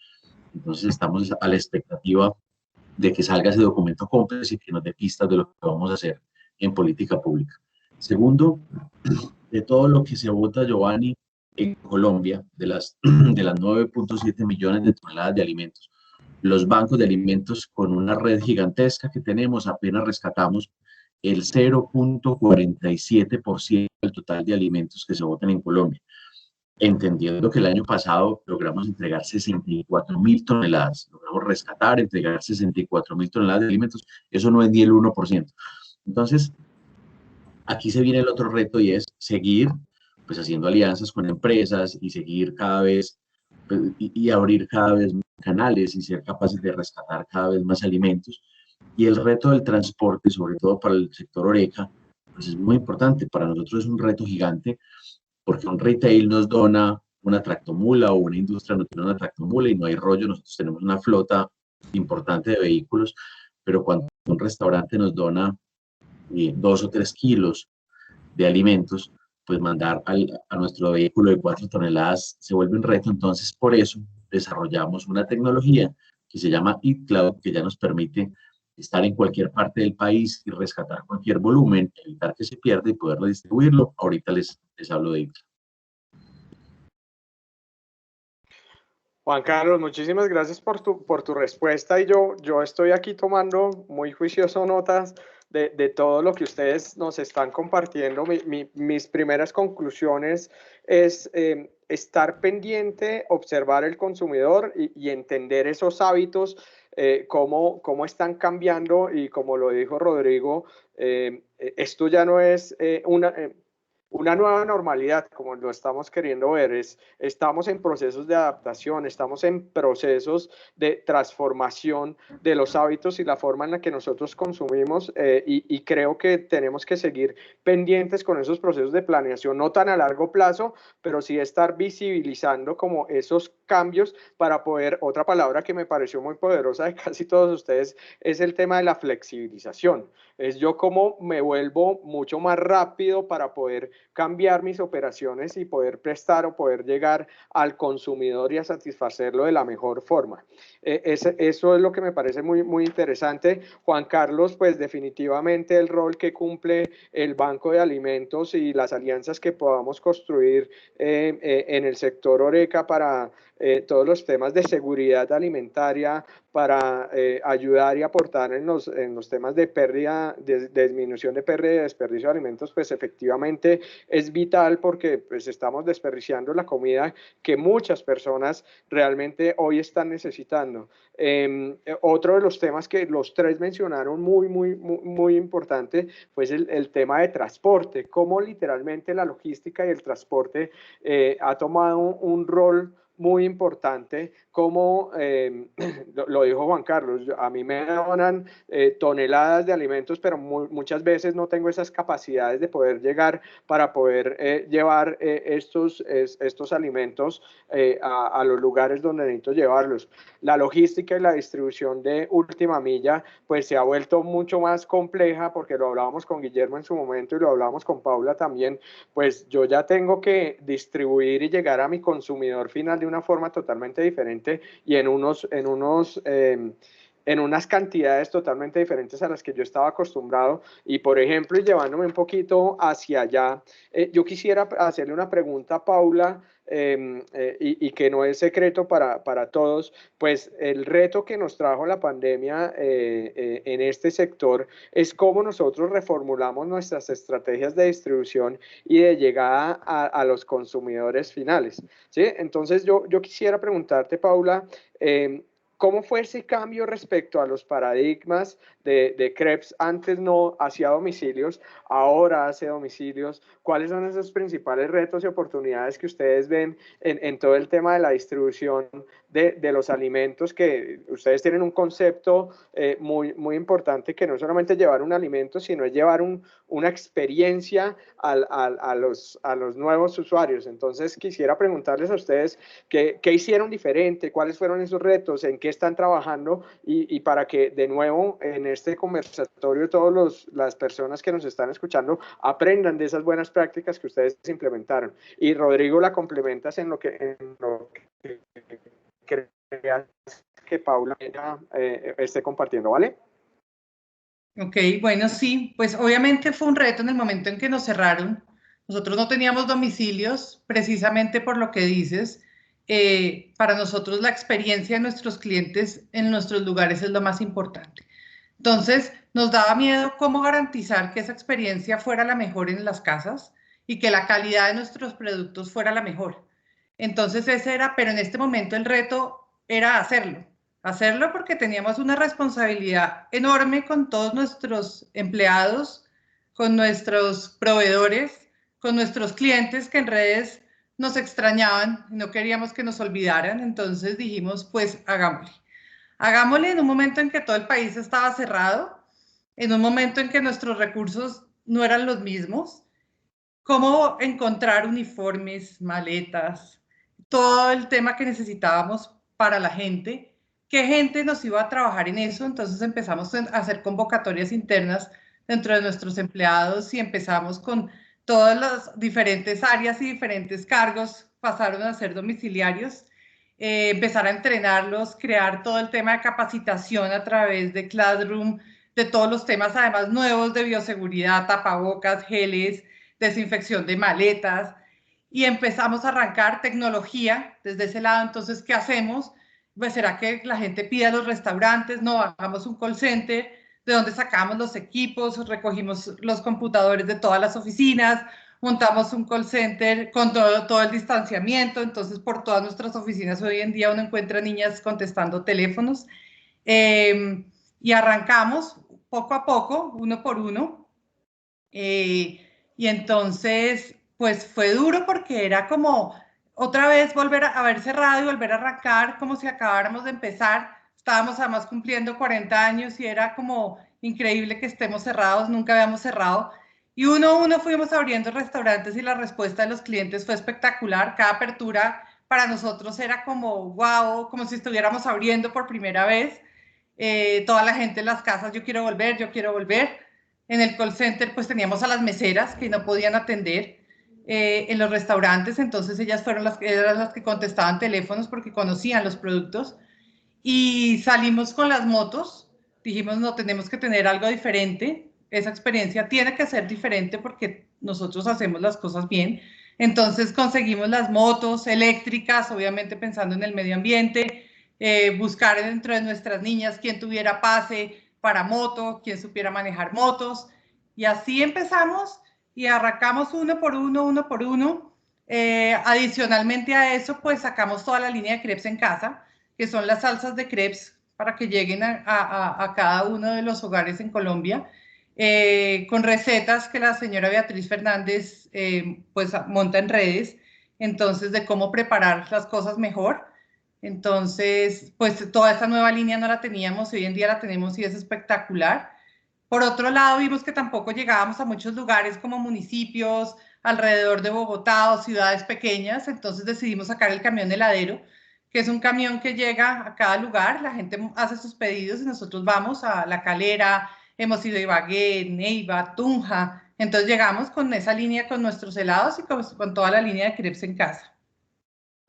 Entonces estamos a la expectativa de que salga ese documento COMPES y que nos dé pistas de lo que vamos a hacer en política pública. Segundo, de todo lo que se vota, Giovanni, en Colombia, de las 9.7 millones de toneladas de alimentos, los bancos de alimentos, con una red gigantesca que tenemos, apenas rescatamos el 0.47% del total de alimentos que se votan en Colombia, entendiendo que el año pasado logramos entregar 64.000 toneladas, logramos rescatar, entregar 64.000 toneladas de alimentos, eso no es ni el 1%. Entonces, aquí se viene el otro reto y es seguir pues haciendo alianzas con empresas y seguir cada vez pues, y abrir cada vez más canales y ser capaces de rescatar cada vez más alimentos. Y el reto del transporte, sobre todo para el sector Horeca, pues es muy importante. Para nosotros es un reto gigante porque un retail nos dona una tractomula o una industria nos dona una tractomula y no hay rollo. Nosotros tenemos una flota importante de vehículos, pero cuando un restaurante nos dona 2 o 3 kilos de alimentos, pues mandar a nuestro vehículo de 4 toneladas se vuelve un reto. Entonces, por eso desarrollamos una tecnología que se llama EatCloud, que ya nos permite estar en cualquier parte del país y rescatar cualquier volumen, evitar que se pierda y poder redistribuirlo. Ahorita les hablo de EatCloud. Juan Carlos, muchísimas gracias por tu respuesta y yo estoy aquí tomando muy juicioso notas de todo lo que ustedes nos están compartiendo. Mis primeras conclusiones es estar pendiente, observar el consumidor y entender esos hábitos, cómo están cambiando y como lo dijo Rodrigo, esto ya no es una nueva normalidad, como lo estamos queriendo ver, estamos en procesos de adaptación, estamos en procesos de transformación de los hábitos y la forma en la que nosotros consumimos y creo que tenemos que seguir pendientes con esos procesos de planeación, no tan a largo plazo, pero sí estar visibilizando como esos cambios para poder, otra palabra que me pareció muy poderosa de casi todos ustedes, es el tema de la flexibilización. Es yo cómo me vuelvo mucho más rápido para poder cambiar mis operaciones y poder prestar o poder llegar al consumidor y a satisfacerlo de la mejor forma. Eso es lo que me parece muy, muy interesante. Juan Carlos, pues definitivamente el rol que cumple el Banco de Alimentos y las alianzas que podamos construir en el sector Horeca para todos los temas de seguridad alimentaria, para ayudar y aportar en los temas de pérdida, de disminución de pérdida y desperdicio de alimentos, pues efectivamente es vital porque pues estamos desperdiciando la comida que muchas personas realmente hoy están necesitando. Otro de los temas que los tres mencionaron muy importante, pues el tema de transporte, cómo literalmente la logística y el transporte ha tomado un rol muy importante, como lo dijo Juan Carlos, a mí me donan toneladas de alimentos, pero muchas veces no tengo esas capacidades de poder llegar para poder llevar estos alimentos a los lugares donde necesito llevarlos. La logística y la distribución de última milla pues se ha vuelto mucho más compleja porque lo hablábamos con Guillermo en su momento y lo hablábamos con Paula también, pues yo ya tengo que distribuir y llegar a mi consumidor final de una forma totalmente diferente y en unos en unas cantidades totalmente diferentes a las que yo estaba acostumbrado. Y por ejemplo, y llevándome un poquito hacia allá, yo quisiera hacerle una pregunta a Paula, y que no es secreto para todos, pues el reto que nos trajo la pandemia en este sector es cómo nosotros reformulamos nuestras estrategias de distribución y de llegada a los consumidores finales, ¿sí? Entonces yo quisiera preguntarte, Paula, ¿cómo fue ese cambio respecto a los paradigmas de Krebs? Antes no hacía domicilios, ahora hace domicilios. ¿Cuáles son esos principales retos y oportunidades que ustedes ven en todo el tema de la distribución de los alimentos? Que ustedes tienen un concepto muy importante, que no es solamente llevar un alimento, sino es llevar una experiencia a los nuevos usuarios. Entonces quisiera preguntarles a ustedes qué hicieron diferente, cuáles fueron esos retos, en qué están trabajando, y para que de nuevo en este conversatorio todas las personas que nos están escuchando aprendan de esas buenas prácticas que ustedes implementaron. Y Rodrigo, la complementas en lo que creas que Paula esté compartiendo, ¿vale? Ok, bueno, sí, pues obviamente fue un reto en el momento en que nos cerraron. Nosotros no teníamos domicilios, precisamente por lo que dices. Para nosotros la experiencia de nuestros clientes en nuestros lugares es lo más importante. Entonces, nos daba miedo cómo garantizar que esa experiencia fuera la mejor en las casas y que la calidad de nuestros productos fuera la mejor. Entonces, ese era, pero en este momento el reto era hacerlo porque teníamos una responsabilidad enorme con todos nuestros empleados, con nuestros proveedores, con nuestros clientes que en redes nos extrañaban y no queríamos que nos olvidaran. Entonces dijimos, pues hagámosle en un momento en que todo el país estaba cerrado, en un momento en que nuestros recursos no eran los mismos. Cómo encontrar uniformes, maletas, todo el tema que necesitábamos para la gente, qué gente nos iba a trabajar en eso. Entonces empezamos a hacer convocatorias internas dentro de nuestros empleados y empezamos con todas las diferentes áreas y diferentes cargos, pasaron a ser domiciliarios, empezar a entrenarlos, crear todo el tema de capacitación a través de Classroom, de todos los temas además nuevos de bioseguridad, tapabocas, geles, desinfección de maletas, y empezamos a arrancar tecnología desde ese lado. Entonces, ¿qué hacemos? Pues, ¿será que la gente pide a los restaurantes? No, hagamos un call center, de donde sacamos los equipos, recogimos los computadores de todas las oficinas, montamos un call center con todo el distanciamiento. Entonces, por todas nuestras oficinas hoy en día uno encuentra niñas contestando teléfonos, y arrancamos poco a poco, uno por uno. Y entonces, pues fue duro porque era como otra vez volver a haber cerrado y volver a arrancar como si acabáramos de empezar. Estábamos además cumpliendo 40 años y era como increíble que estemos cerrados, nunca habíamos cerrado. Y uno a uno fuimos abriendo restaurantes y la respuesta de los clientes fue espectacular. Cada apertura para nosotros era como wow, como si estuviéramos abriendo por primera vez. Toda la gente en las casas, yo quiero volver, yo quiero volver. En el call center pues teníamos a las meseras que no podían atender en los restaurantes, entonces ellas eran las que contestaban teléfonos porque conocían los productos. Y salimos con las motos, dijimos no, tenemos que tener algo diferente, esa experiencia tiene que ser diferente porque nosotros hacemos las cosas bien. Entonces conseguimos las motos eléctricas, obviamente pensando en el medio ambiente, buscar dentro de nuestras niñas quien tuviera pase para moto, quien supiera manejar motos, y así empezamos y arrancamos uno por uno. Adicionalmente a eso, pues sacamos toda la línea de crepes en casa, que son las salsas de crepes para que lleguen a cada uno de los hogares en Colombia, con recetas que la señora Beatriz Fernández pues monta en redes, entonces de cómo preparar las cosas mejor. Entonces, pues toda esta nueva línea no la teníamos, hoy en día la tenemos y es espectacular. Por otro lado, vimos que tampoco llegábamos a muchos lugares como municipios alrededor de Bogotá o ciudades pequeñas, entonces decidimos sacar el camión heladero, que es un camión que llega a cada lugar, la gente hace sus pedidos y nosotros vamos a La Calera, hemos ido a Ibagué, Neiva, Tunja, entonces llegamos con esa línea, con nuestros helados y con toda la línea de crepes en casa.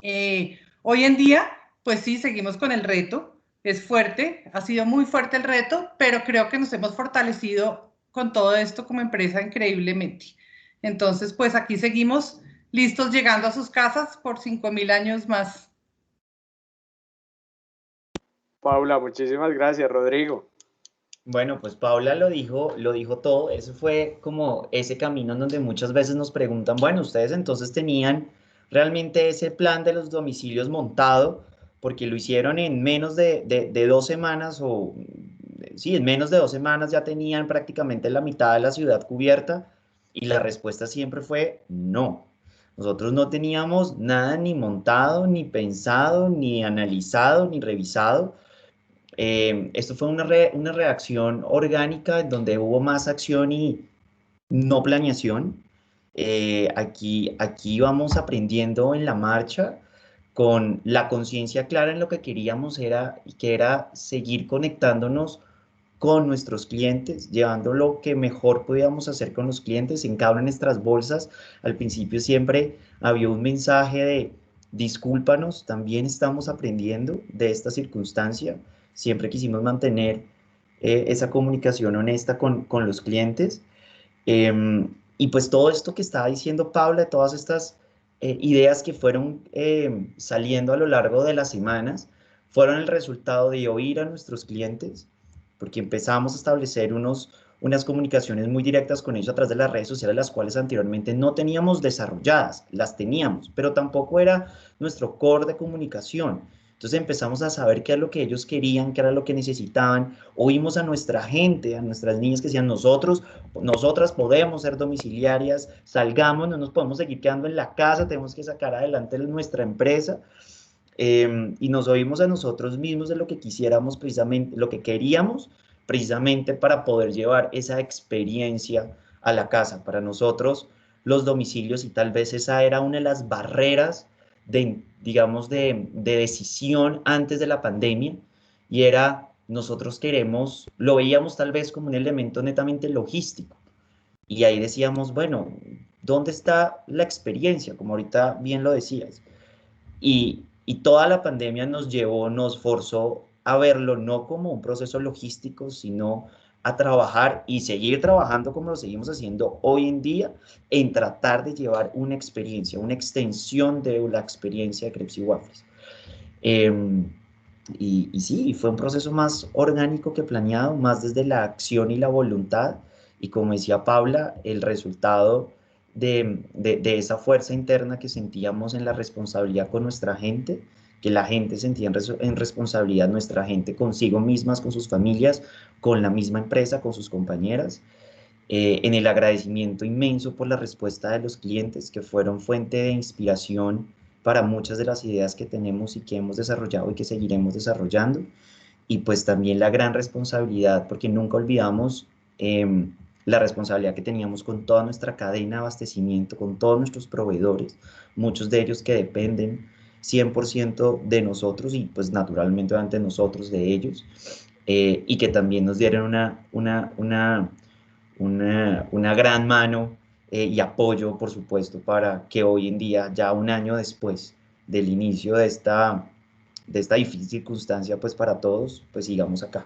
Hoy en día, pues sí, seguimos con el reto, es fuerte, ha sido muy fuerte el reto, pero creo que nos hemos fortalecido con todo esto como empresa increíblemente. Entonces, pues aquí seguimos listos llegando a sus casas por 5.000 años más. Paula, muchísimas gracias. Rodrigo. Bueno, pues Paula lo dijo todo. Eso fue como ese camino en donde muchas veces nos preguntan, bueno, ustedes entonces tenían realmente ese plan de los domicilios montado, porque lo hicieron en menos de 2 semanas o sí, en menos de 2 semanas ya tenían prácticamente la mitad de la ciudad cubierta y la respuesta siempre fue no. Nosotros no teníamos nada ni montado, ni pensado, ni analizado, ni revisado. Esto fue una reacción orgánica en donde hubo más acción y no planeación. Aquí vamos aprendiendo en la marcha con la conciencia clara en lo que queríamos que era seguir conectándonos con nuestros clientes, llevando lo que mejor podíamos hacer con los clientes en cada una de nuestras bolsas. Al principio siempre había un mensaje de discúlpanos, también estamos aprendiendo de esta circunstancia. Siempre quisimos mantener esa comunicación honesta con los clientes. Y pues todo esto que estaba diciendo Paula, todas estas ideas que fueron saliendo a lo largo de las semanas, fueron el resultado de oír a nuestros clientes, porque empezamos a establecer unas comunicaciones muy directas con ellos a través de las redes sociales, las cuales anteriormente no teníamos desarrolladas, las teníamos, pero tampoco era nuestro core de comunicación. Entonces empezamos a saber qué es lo que ellos querían, qué era lo que necesitaban. Oímos a nuestra gente, a nuestras niñas que decían, nosotras podemos ser domiciliarias, salgamos, no nos podemos seguir quedando en la casa, tenemos que sacar adelante nuestra empresa. Y nos oímos a nosotros mismos de lo que quisiéramos precisamente, lo que queríamos precisamente para poder llevar esa experiencia a la casa. Para nosotros, los domicilios, y tal vez esa era una de las barreras digamos, de decisión antes de la pandemia, y era, nosotros lo veíamos tal vez como un elemento netamente logístico, y ahí decíamos, bueno, ¿dónde está la experiencia? Como ahorita bien lo decías. Y toda la pandemia nos forzó a verlo no como un proceso logístico, sino a trabajar y seguir trabajando como lo seguimos haciendo hoy en día, en tratar de llevar una experiencia, una extensión de la experiencia de Crepes y Waffles. Y sí, fue un proceso más orgánico que planeado, más desde la acción y la voluntad. Y como decía Paula, el resultado de esa fuerza interna que sentíamos en la responsabilidad con nuestra gente, que la gente sentía en responsabilidad nuestra gente consigo mismas, con sus familias, con la misma empresa, con sus compañeras, en el agradecimiento inmenso por la respuesta de los clientes, que fueron fuente de inspiración para muchas de las ideas que tenemos y que hemos desarrollado y que seguiremos desarrollando, y pues también la gran responsabilidad, porque nunca olvidamos la responsabilidad que teníamos con toda nuestra cadena de abastecimiento, con todos nuestros proveedores, muchos de ellos que dependen 100% de nosotros y pues naturalmente ante nosotros de ellos, y que también nos dieron una gran mano y apoyo, por supuesto, para que hoy en día, ya un año después del inicio de esta difícil circunstancia, pues para todos, pues sigamos acá.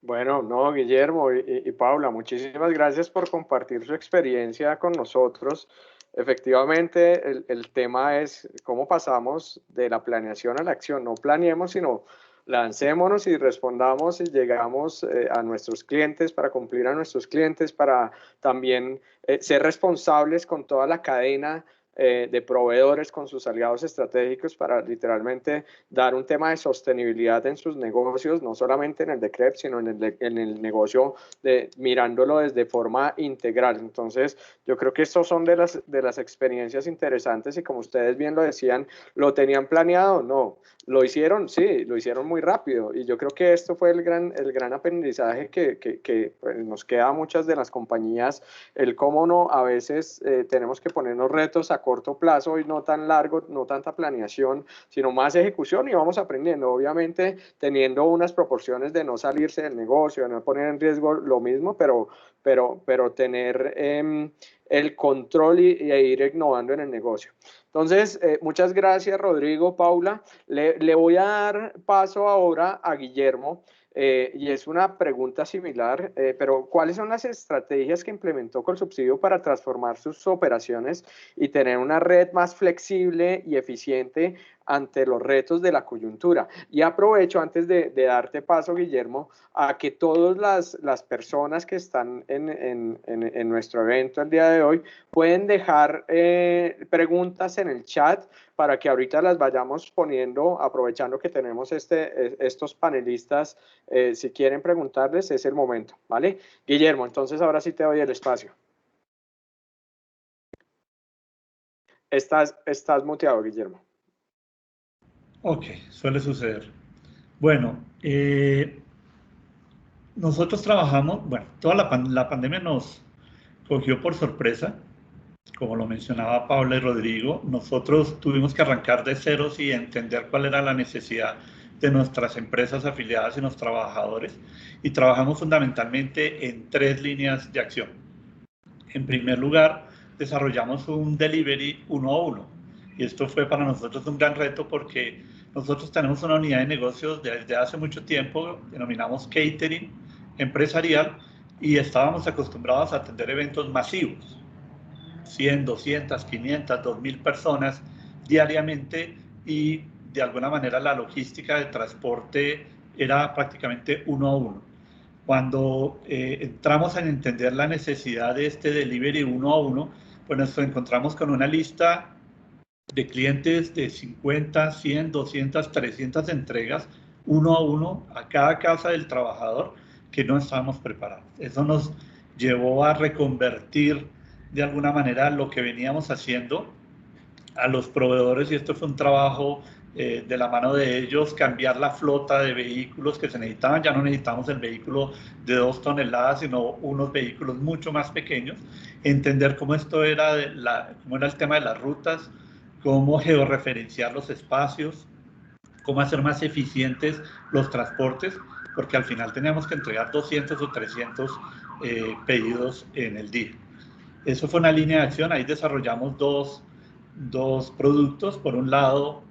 Bueno, no, Guillermo y Paula, muchísimas gracias por compartir su experiencia con nosotros. Efectivamente, el tema es cómo pasamos de la planeación a la acción. No planeemos, sino lancémonos y respondamos y llegamos a nuestros clientes para cumplir a nuestros clientes, para también ser responsables con toda la cadena de proveedores, con sus aliados estratégicos, para literalmente dar un tema de sostenibilidad en sus negocios, no solamente en el de Crepes, sino en el negocio mirándolo desde forma integral. Entonces, yo creo que estos son de las experiencias interesantes, y como ustedes bien lo decían, ¿lo tenían planeado? No. ¿Lo hicieron? Sí, lo hicieron muy rápido, y yo creo que esto fue el gran aprendizaje que pues, nos queda a muchas de las compañías, el cómo no, a veces tenemos que ponernos retos a corto plazo y no tan largo, no tanta planeación, sino más ejecución y vamos aprendiendo, obviamente teniendo unas proporciones de no salirse del negocio, de no poner en riesgo lo mismo, pero tener el control e ir innovando en el negocio. Entonces, muchas gracias, Rodrigo, Paula. Le voy a dar paso ahora a Guillermo. Y es una pregunta similar, pero ¿cuáles son las estrategias que implementó Colsubsidio para transformar sus operaciones y tener una red más flexible y eficiente ante los retos de la coyuntura? Y aprovecho, antes de darte paso, Guillermo, a que todas las personas que están en nuestro evento el día de hoy pueden dejar preguntas en el chat para que ahorita las vayamos poniendo, aprovechando que tenemos estos panelistas. Si quieren preguntarles, es el momento, ¿vale? Guillermo, entonces ahora sí te doy el espacio. Estás muteado, Guillermo. Ok, suele suceder. Bueno, nosotros trabajamos, bueno, toda la pandemia nos cogió por sorpresa. Como lo mencionaba Paula y Rodrigo, nosotros tuvimos que arrancar de ceros y entender cuál era la necesidad de nuestras empresas afiliadas y los trabajadores, y trabajamos fundamentalmente en 3 líneas de acción. En primer lugar, desarrollamos un delivery 1 a 1, y esto fue para nosotros un gran reto porque nosotros tenemos una unidad de negocios desde hace mucho tiempo, denominamos catering empresarial, y estábamos acostumbrados a atender eventos masivos, 100, 200, 500, 2000 personas diariamente, y de alguna manera la logística de transporte era prácticamente 1 a 1. Cuando entramos a entender la necesidad de este delivery 1 a 1, pues nos encontramos con una lista de clientes de 50, 100, 200, 300 entregas 1 a 1 a cada casa del trabajador, que no estábamos preparados. Eso nos llevó a reconvertir de alguna manera lo que veníamos haciendo a los proveedores, y esto fue un trabajo de la mano de ellos, cambiar la flota de vehículos que se necesitaban. Ya no necesitamos el vehículo de 2 toneladas, sino unos vehículos mucho más pequeños, entender cómo esto era, cómo era el tema de las rutas, cómo georreferenciar los espacios, cómo hacer más eficientes los transportes, porque al final teníamos que entregar 200 o 300 pedidos en el día. Eso fue una línea de acción. Ahí desarrollamos dos productos. Por un lado,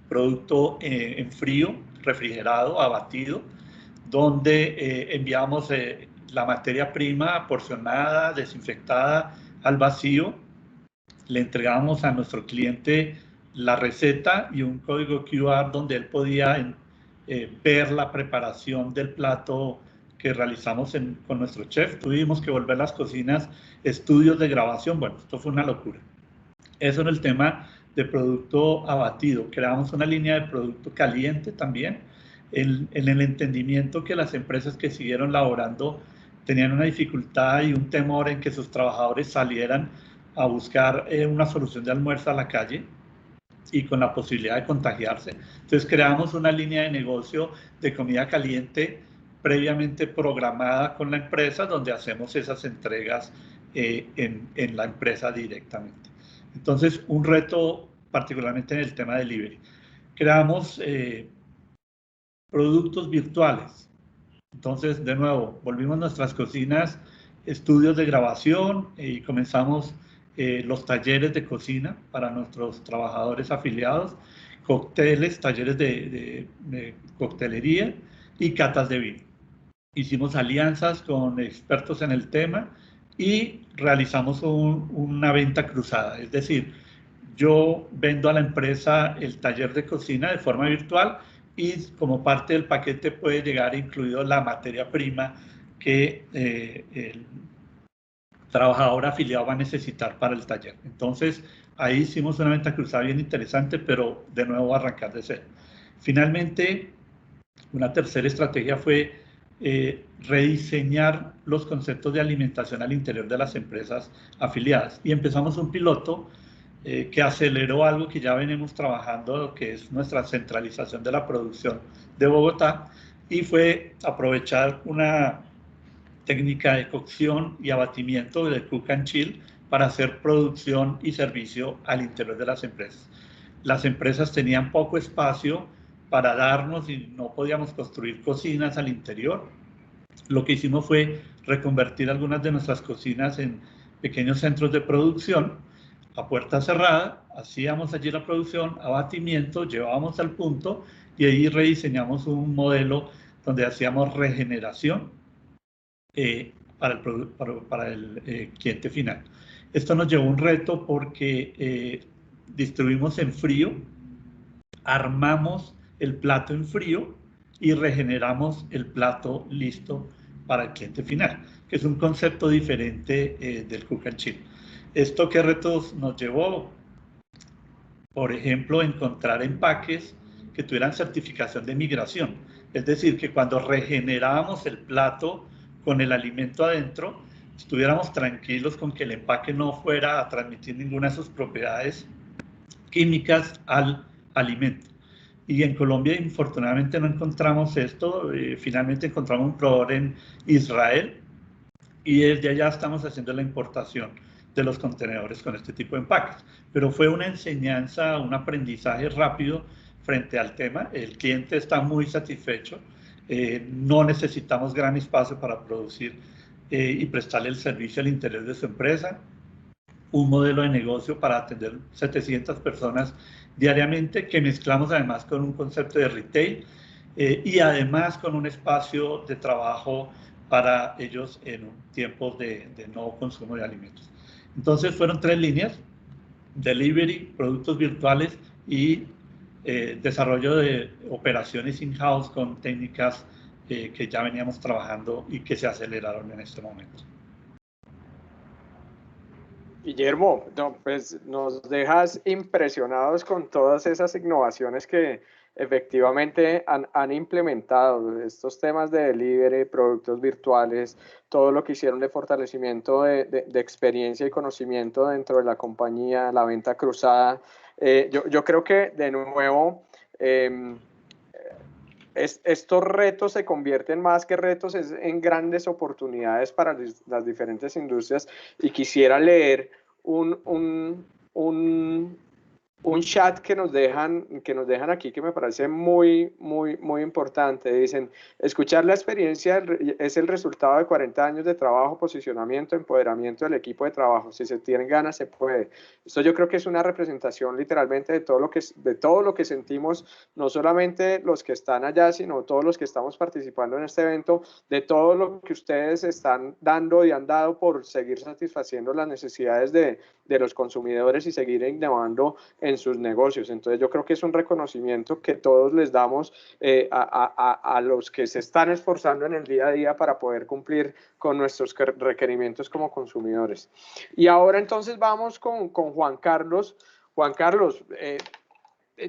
producto en frío, refrigerado, abatido, donde enviamos la materia prima porcionada, desinfectada al vacío. Le entregábamos a nuestro cliente la receta y un código QR donde él podía ver la preparación del plato que realizamos con nuestro chef. Tuvimos que volver las cocinas estudios de grabación. Bueno, esto fue una locura. Eso en el tema de producto abatido. Creamos una línea de producto caliente también, en el entendimiento que las empresas que siguieron laborando tenían una dificultad y un temor en que sus trabajadores salieran a buscar una solución de almuerzo a la calle y con la posibilidad de contagiarse. Entonces creamos una línea de negocio de comida caliente previamente programada con la empresa, donde hacemos esas entregas en la empresa directamente. Entonces, un reto particularmente en el tema de delivery. Creamos productos virtuales. Entonces, de nuevo, volvimos nuestras cocinas, estudios de grabación, y comenzamos los talleres de cocina para nuestros trabajadores afiliados, cócteles, talleres de coctelería y catas de vino. Hicimos alianzas con expertos en el tema y realizamos una venta cruzada. Es decir, yo vendo a la empresa el taller de cocina de forma virtual, y como parte del paquete puede llegar incluido la materia prima que el trabajador afiliado va a necesitar para el taller. Entonces, ahí hicimos una venta cruzada bien interesante, pero de nuevo arrancar de cero. Finalmente, una tercera estrategia fue rediseñar los conceptos de alimentación al interior de las empresas afiliadas, y empezamos un piloto que aceleró algo que ya venimos trabajando, que es nuestra centralización de la producción de Bogotá, y fue aprovechar una técnica de cocción y abatimiento de cook and chill para hacer producción y servicio al interior de las empresas. Las empresas tenían poco espacio para darnos y no podíamos construir cocinas al interior. Lo que hicimos fue reconvertir algunas de nuestras cocinas en pequeños centros de producción a puerta cerrada. Hacíamos allí la producción, abatimiento, llevábamos al punto y ahí rediseñamos un modelo donde hacíamos regeneración para el cliente final. Esto nos llevó a un reto porque distribuimos en frío, armamos el plato en frío y regeneramos el plato listo para el cliente final, que es un concepto diferente del Cook and Chill. ¿Esto qué retos nos llevó? Por ejemplo, encontrar empaques que tuvieran certificación de migración. Es decir, que cuando regenerábamos el plato con el alimento adentro, estuviéramos tranquilos con que el empaque no fuera a transmitir ninguna de sus propiedades químicas al alimento. Y en Colombia, infortunadamente, no encontramos esto. Finalmente encontramos un proveedor en Israel y desde allá estamos haciendo la importación de los contenedores con este tipo de empaques. Pero fue una enseñanza, un aprendizaje rápido frente al tema. El cliente está muy satisfecho. No necesitamos gran espacio para producir y prestarle el servicio al interior de su empresa. Un modelo de negocio para atender 700 personas diariamente, que mezclamos además con un concepto de retail y además con un espacio de trabajo para ellos en tiempos de no consumo de alimentos. Entonces fueron 3 líneas: delivery, productos virtuales y desarrollo de operaciones in-house con técnicas que ya veníamos trabajando y que se aceleraron en este momento. Guillermo, no, pues nos dejas impresionados con todas esas innovaciones que efectivamente han implementado, estos temas de delivery, productos virtuales, todo lo que hicieron de fortalecimiento de experiencia y conocimiento dentro de la compañía, la venta cruzada. Yo creo que de nuevo estos retos se convierten más que retos en grandes oportunidades para las diferentes industrias, y quisiera leer un chat que nos dejan aquí, que me parece muy importante. Dicen: escuchar la experiencia es el resultado de 40 años de trabajo, posicionamiento, empoderamiento del equipo de trabajo. Si se tienen ganas, se puede. Esto yo creo que es una representación literalmente de todo lo que sentimos, no solamente los que están allá, sino todos los que estamos participando en este evento, de todo lo que ustedes están dando y han dado por seguir satisfaciendo las necesidades de los consumidores y seguir innovando en sus negocios. Entonces yo creo que es un reconocimiento que todos les damos a los que se están esforzando en el día a día para poder cumplir con nuestros requerimientos como consumidores. Y ahora entonces vamos con Juan Carlos. Juan Carlos,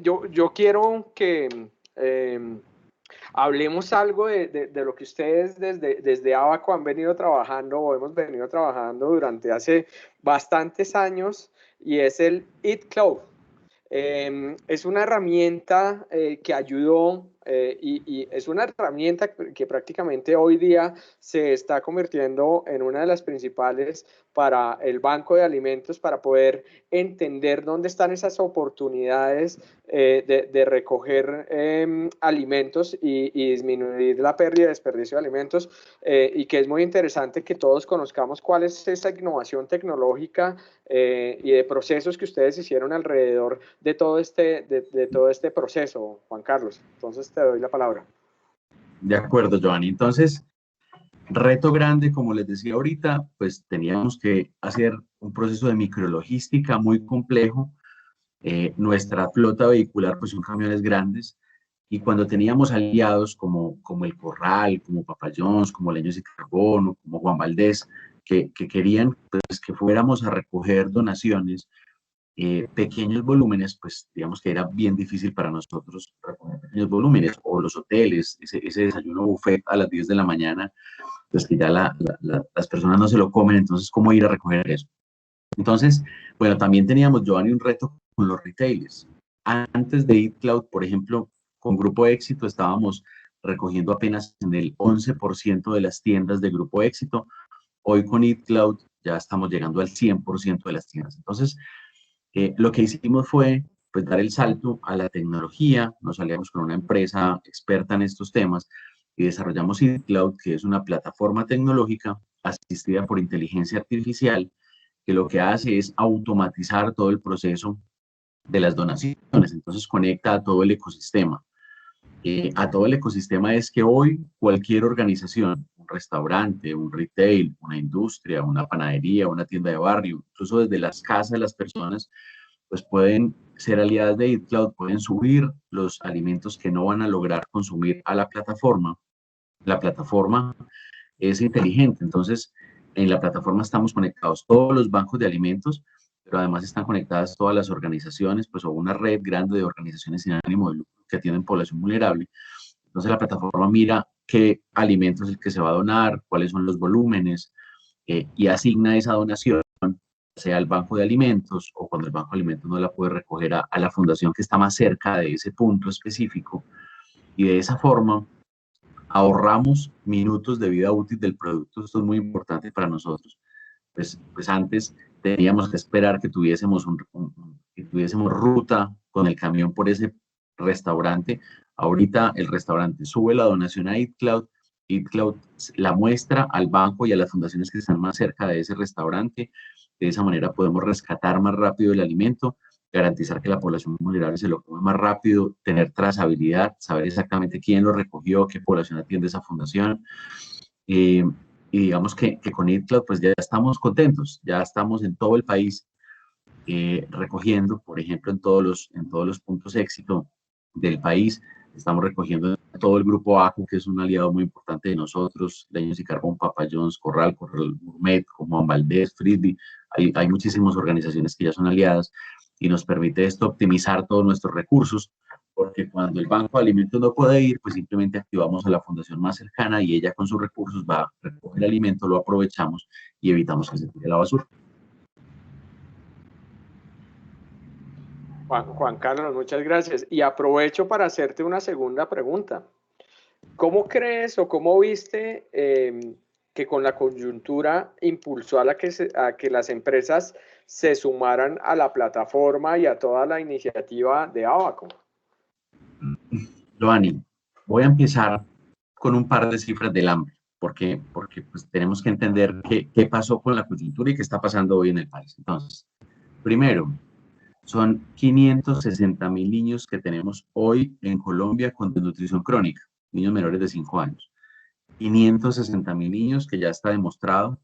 yo quiero que hablemos algo de lo que ustedes desde Abaco han venido trabajando o hemos venido trabajando durante hace bastantes años, y es el Eat Cloud. Es una herramienta que ayudó y es una herramienta que prácticamente hoy día se está convirtiendo en una de las principales para el banco de alimentos, para poder entender dónde están esas oportunidades de recoger alimentos y disminuir la pérdida y desperdicio de alimentos, y que es muy interesante que todos conozcamos cuál es esa innovación tecnológica y de procesos que ustedes hicieron alrededor de todo este proceso, Juan Carlos. Entonces te doy la palabra. De acuerdo, Giovanni. Entonces, reto grande, como les decía ahorita, pues teníamos que hacer un proceso de micrologística muy complejo. Nuestra flota vehicular pues son camiones grandes, y cuando teníamos aliados como El Corral, como Papa John's, como Leños y Carbono, como Juan Valdez, que querían pues que fuéramos a recoger donaciones, pequeños volúmenes, pues digamos que era bien difícil para nosotros recoger pequeños volúmenes, o los hoteles, ese desayuno buffet a las 10 de la mañana, pues que ya las personas no se lo comen, entonces ¿cómo ir a recoger eso? Entonces, bueno, también teníamos, Giovanni, un reto con los retailers. Antes de Eat Cloud, por ejemplo, con Grupo Éxito estábamos recogiendo apenas en el 11% de las tiendas de Grupo Éxito. Hoy con Eat Cloud ya estamos llegando al 100% de las tiendas. Entonces, lo que hicimos fue pues, dar el salto a la tecnología, nos aliamos con una empresa experta en estos temas y desarrollamos EatCloud, que es una plataforma tecnológica asistida por inteligencia artificial, que lo que hace es automatizar todo el proceso de las donaciones, entonces conecta a todo el ecosistema. A todo el ecosistema es que hoy cualquier organización, un restaurante, un retail, una industria, una panadería, una tienda de barrio, incluso desde las casas de las personas, pues pueden ser aliadas de EatCloud, pueden subir los alimentos que no van a lograr consumir a la plataforma. La plataforma es inteligente, entonces en la plataforma estamos conectados todos los bancos de alimentos, pero además están conectadas todas las organizaciones, pues o una red grande de organizaciones sin ánimo de lucro que atienden población vulnerable. Entonces la plataforma mira qué alimentos es el que se va a donar, cuáles son los volúmenes, y asigna esa donación, sea al banco de alimentos o cuando el banco de alimentos no la puede recoger a la fundación que está más cerca de ese punto específico. Y de esa forma ahorramos minutos de vida útil del producto. Esto es muy importante para nosotros. Pues antes teníamos que esperar que tuviésemos, que tuviésemos ruta con el camión por ese restaurante. Ahorita el restaurante sube la donación a EatCloud, EatCloud la muestra al banco y a las fundaciones que están más cerca de ese restaurante. De esa manera podemos rescatar más rápido el alimento, garantizar que la población vulnerable se lo come más rápido, tener trazabilidad, saber exactamente quién lo recogió, qué población atiende esa fundación. Y digamos que con EatCloud pues ya estamos contentos, ya estamos en todo el país recogiendo, por ejemplo, en todos los puntos éxito del país. Estamos recogiendo todo el grupo ACU, que es un aliado muy importante de nosotros, Leños y Carbón, Papa John's, Corral Gourmet, como Juan Valdez, Frisbee. Hay muchísimas organizaciones que ya son aliadas y nos permite esto optimizar todos nuestros recursos, porque cuando el banco de alimentos no puede ir, pues simplemente activamos a la fundación más cercana y ella con sus recursos va a recoger el alimento, lo aprovechamos y evitamos que se tire la basura. Juan Carlos, muchas gracias. Y aprovecho para hacerte una segunda pregunta. ¿Cómo crees o cómo viste que con la coyuntura impulsó a que las empresas se sumaran a la plataforma y a toda la iniciativa de Abaco? Loani, voy a empezar con un par de cifras del hambre, porque pues tenemos que entender qué pasó con la coyuntura y qué está pasando hoy en el país. Entonces, primero, son 560.000 niños que tenemos hoy en Colombia con desnutrición crónica, niños menores de 5 años. 560.000 niños que ya está demostrado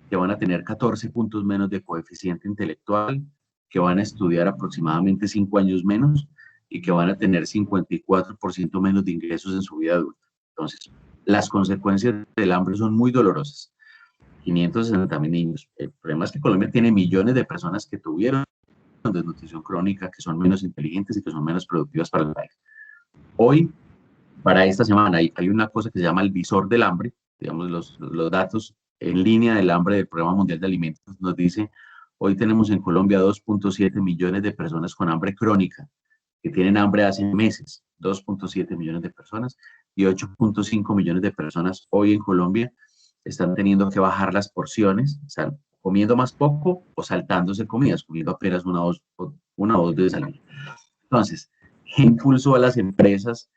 que van a tener 14 puntos menos de coeficiente intelectual, que van a estudiar aproximadamente 5 años menos y que van a tener 54% menos de ingresos en su vida adulta. Entonces, las consecuencias del hambre son muy dolorosas. 560.000 niños. El problema es que Colombia tiene millones de personas que tuvieron desnutrición crónica, que son menos inteligentes y que son menos productivas para el país. Hoy, para esta semana, hay una cosa que se llama el visor del hambre, digamos, los datos en línea del hambre del Programa Mundial de Alimentos nos dice, hoy tenemos en Colombia 2.7 millones de personas con hambre crónica, que tienen hambre hace meses, 2.7 millones de personas, y 8.5 millones de personas hoy en Colombia están teniendo que bajar las porciones, o sea, comiendo más poco o saltándose comidas, comiendo apenas una o dos veces al día. Entonces, ¿qué impulsó a las empresas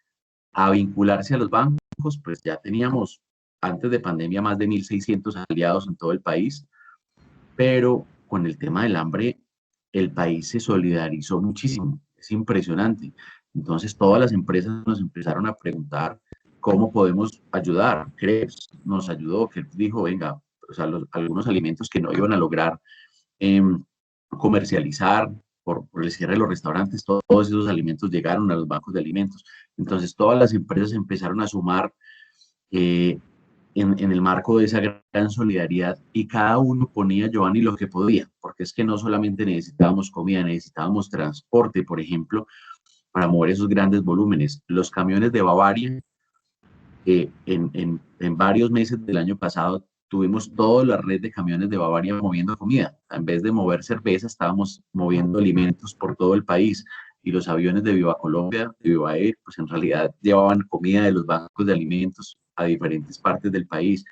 a vincularse a los bancos? Pues ya teníamos antes de pandemia más de 1.600 aliados en todo el país, pero con el tema del hambre, el país se solidarizó muchísimo, es impresionante. Entonces todas las empresas nos empezaron a preguntar cómo podemos ayudar. Krebs nos ayudó, Krebs dijo, venga, o sea, algunos alimentos que no iban a lograr comercializar por el cierre de los restaurantes, todos esos alimentos llegaron a los bancos de alimentos. Entonces todas las empresas empezaron a sumar en el marco de esa gran solidaridad y cada uno ponía, Giovanni, lo que podía, porque es que no solamente necesitábamos comida, necesitábamos transporte, por ejemplo, para mover esos grandes volúmenes. Los camiones de Bavaria, en varios meses del año pasado, tuvimos toda la red de camiones de Bavaria moviendo comida. En vez de mover cerveza, estábamos moviendo alimentos por todo el país. Y los aviones de Viva Colombia, de Viva Air, pues en realidad llevaban comida de los bancos de alimentos a diferentes partes del país.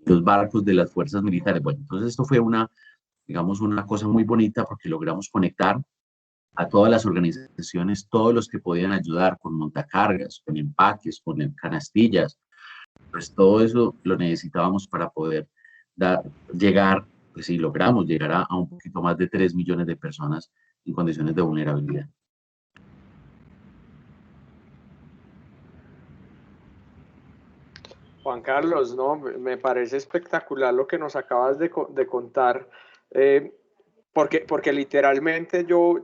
los barcos de las fuerzas militares. Bueno, entonces esto fue digamos, una cosa muy bonita porque logramos conectar a todas las organizaciones, todos los que podían ayudar con montacargas, con empaques, con canastillas. Pues todo eso lo necesitábamos para poder llegar, pues sí, logramos llegar a un poquito más de 3 millones de personas en condiciones de vulnerabilidad. Juan Carlos, no, me parece espectacular lo que nos acabas de contar, porque literalmente yo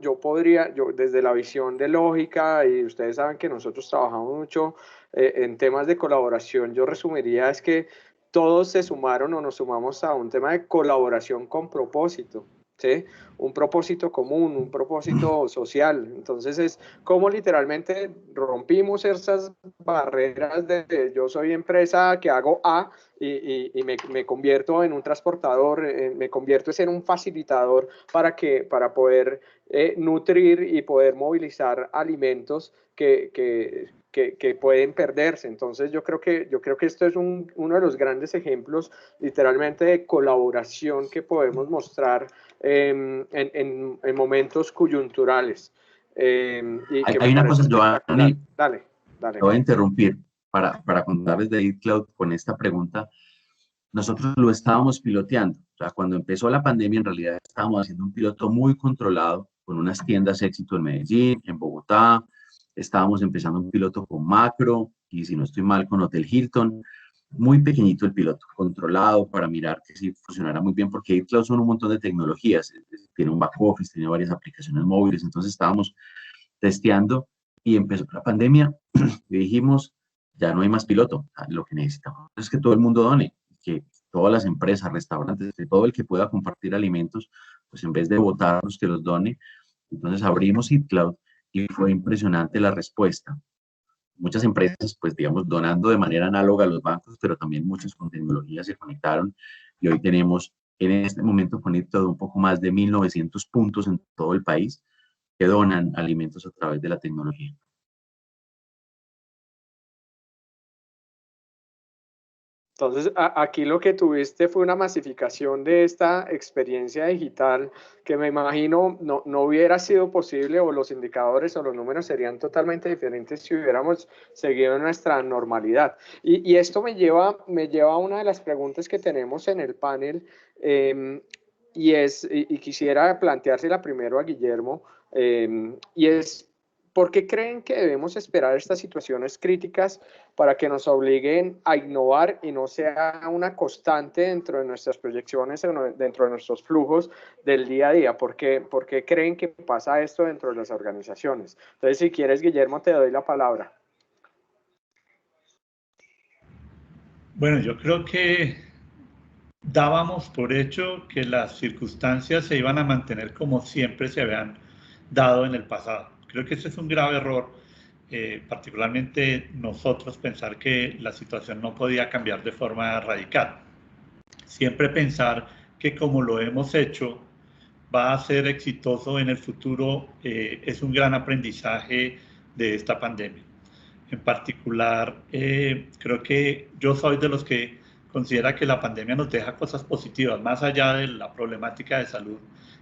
desde la visión de lógica, y ustedes saben que nosotros trabajamos mucho en temas de colaboración, yo resumiría es que todos se sumaron o nos sumamos a un tema de colaboración con propósito. ¿Sí? Un propósito común, un propósito social. Entonces es como literalmente rompimos esas barreras de yo soy empresa que hago A y me convierto en un transportador, me convierto en un facilitador para poder nutrir y poder movilizar alimentos que pueden perderse. Entonces yo creo que esto es uno de los grandes ejemplos literalmente de colaboración que podemos mostrar en momentos coyunturales. Hay una cosa, Giovanni, dale. Voy a interrumpir para contarles de EatCloud con esta pregunta. Nosotros lo estábamos piloteando. O sea, cuando empezó la pandemia, en realidad estábamos haciendo un piloto muy controlado con unas tiendas éxito en Medellín, en Bogotá. Estábamos empezando un piloto con Macro y, si no estoy mal, con Hotel Hilton. Muy pequeñito el piloto, controlado para mirar que sí funcionara muy bien, porque EatCloud son un montón de tecnologías. Tiene un back office, tiene varias aplicaciones móviles. Entonces estábamos testeando y empezó la pandemia y dijimos, ya no hay más piloto. Lo que necesitamos es que todo el mundo done, que todas las empresas, restaurantes, que todo el que pueda compartir alimentos, pues en vez de votarlos, que los done. Entonces abrimos EatCloud y fue impresionante la respuesta. Muchas empresas, pues digamos, donando de manera análoga a los bancos, pero también muchas con tecnología se conectaron y hoy tenemos en este momento con EatCloud un poco más de 1.900 puntos en todo el país que donan alimentos a través de la tecnología. Entonces, aquí lo que tuviste fue una masificación de esta experiencia digital que me imagino no hubiera sido posible, o los indicadores o los números serían totalmente diferentes si hubiéramos seguido nuestra normalidad. Y esto me lleva a una de las preguntas que tenemos en el panel, y quisiera planteársela primero a Guillermo, y es: ¿por qué creen que debemos esperar estas situaciones críticas para que nos obliguen a innovar y no sea una constante dentro de nuestras proyecciones, dentro de nuestros flujos del día a día? ¿Por qué creen que pasa esto dentro de las organizaciones? Entonces, si quieres, Guillermo, te doy la palabra. Bueno, yo creo que dábamos por hecho que las circunstancias se iban a mantener como siempre se habían dado en el pasado. Creo que ese es un grave error, particularmente nosotros, pensar que la situación no podía cambiar de forma radical. Siempre pensar que como lo hemos hecho va a ser exitoso en el futuro es un gran aprendizaje de esta pandemia. En particular, creo que yo soy de los que considera que la pandemia nos deja cosas positivas, más allá de la problemática de salud,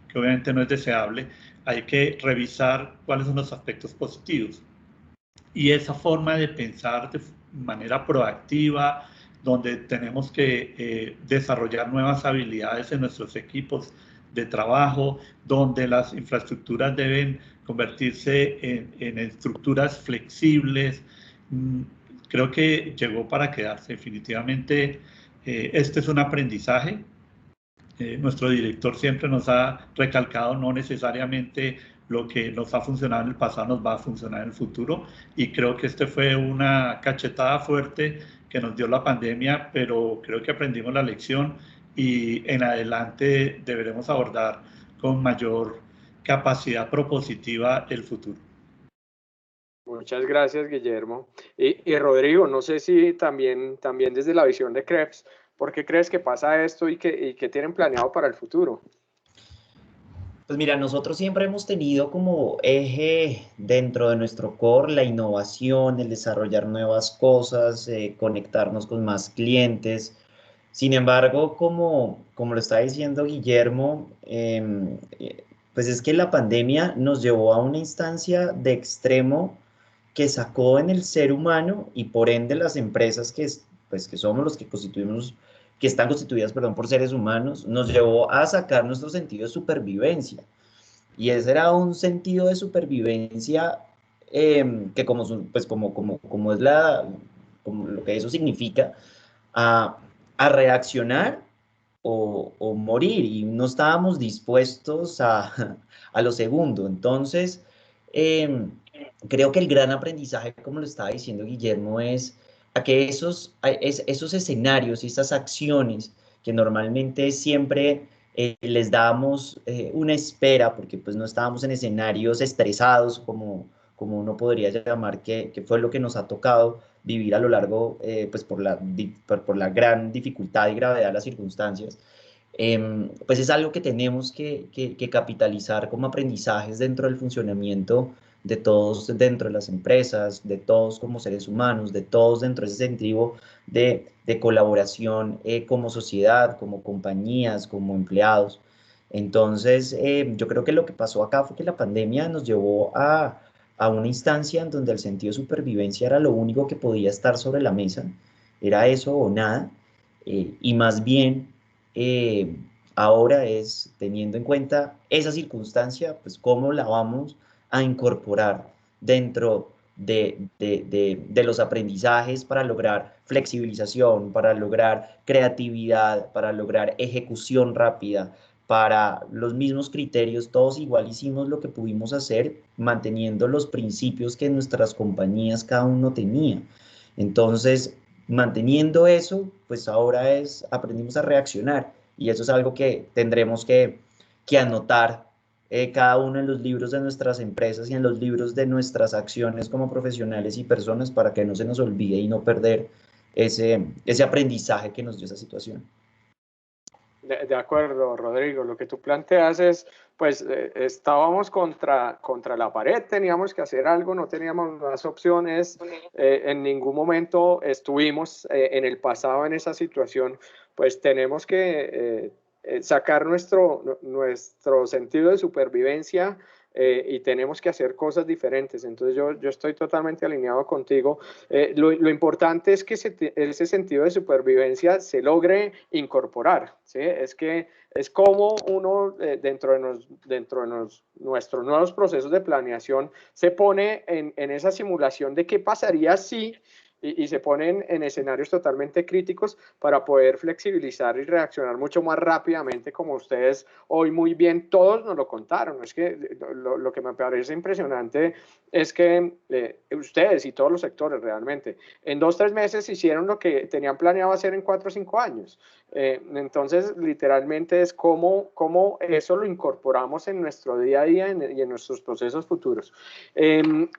que obviamente no es deseable. Hay que revisar cuáles son los aspectos positivos. Y esa forma de pensar de manera proactiva, donde tenemos que desarrollar nuevas habilidades en nuestros equipos de trabajo, donde las infraestructuras deben convertirse en estructuras flexibles, creo que llegó para quedarse. Definitivamente, este es un aprendizaje. Nuestro director siempre nos ha recalcado, no necesariamente lo que nos ha funcionado en el pasado nos va a funcionar en el futuro, y creo que este fue una cachetada fuerte que nos dio la pandemia, pero creo que aprendimos la lección y en adelante deberemos abordar con mayor capacidad propositiva el futuro. Muchas gracias, Guillermo. Y Rodrigo, no sé si también desde la visión de Krebs, ¿por qué crees que pasa esto y qué tienen planeado para el futuro? Pues mira, nosotros siempre hemos tenido como eje dentro de nuestro core la innovación, el desarrollar nuevas cosas, conectarnos con más clientes. Sin embargo, como lo está diciendo Guillermo, pues es que la pandemia nos llevó a una instancia de extremo que sacó en el ser humano y por ende las empresas pues, que somos los que constituimos, que están constituidas, perdón, por seres humanos, nos llevó a sacar nuestro sentido de supervivencia. Y ese era un sentido de supervivencia que pues como es como lo que eso significa, a reaccionar o morir, y no estábamos dispuestos a lo segundo. Entonces, creo que el gran aprendizaje, como lo estaba diciendo Guillermo, es a que esos escenarios y estas acciones que normalmente siempre les damos una espera, porque pues no estábamos en escenarios estresados como uno podría llamar, que fue lo que nos ha tocado vivir a lo largo, pues por la gran dificultad y gravedad de las circunstancias, pues es algo que tenemos que capitalizar como aprendizajes dentro del funcionamiento de todos dentro de las empresas, de todos como seres humanos, de todos dentro de ese sentido de colaboración como sociedad, como compañías, como empleados. Entonces, yo creo que lo que pasó acá fue que la pandemia nos llevó a una instancia en donde el sentido de supervivencia era lo único que podía estar sobre la mesa, era eso o nada, y más bien ahora es, teniendo en cuenta esa circunstancia, pues cómo la vamos a incorporar dentro de los aprendizajes para lograr flexibilización, para lograr creatividad, para lograr ejecución rápida, para los mismos criterios. Todos igual hicimos lo que pudimos hacer, manteniendo los principios que nuestras compañías cada uno tenía. Entonces, manteniendo eso, pues ahora aprendimos a reaccionar, y eso es algo que tendremos que anotar cada uno en los libros de nuestras empresas y en los libros de nuestras acciones como profesionales y personas, para que no se nos olvide y no perder ese aprendizaje que nos dio esa situación. De acuerdo, Rodrigo. Lo que tú planteas es, pues, estábamos contra la pared, teníamos que hacer algo, no teníamos más opciones. En ningún momento estuvimos en el pasado en esa situación. Pues tenemos que sacar nuestro sentido de supervivencia y tenemos que hacer cosas diferentes. Entonces yo estoy totalmente alineado contigo. Lo importante es que ese sentido de supervivencia se logre incorporar, ¿sí? Es que es como uno dentro de nuestros nuevos procesos de planeación se pone en esa simulación de qué pasaría si, y se ponen en escenarios totalmente críticos para poder flexibilizar y reaccionar mucho más rápidamente, como ustedes hoy muy bien todos nos lo contaron. Es que lo que me parece impresionante es que ustedes y todos los sectores realmente en 2 o 3 meses hicieron lo que tenían planeado hacer en 4 o 5 años. Entonces, literalmente es cómo eso lo incorporamos en nuestro día a día y en nuestros procesos futuros.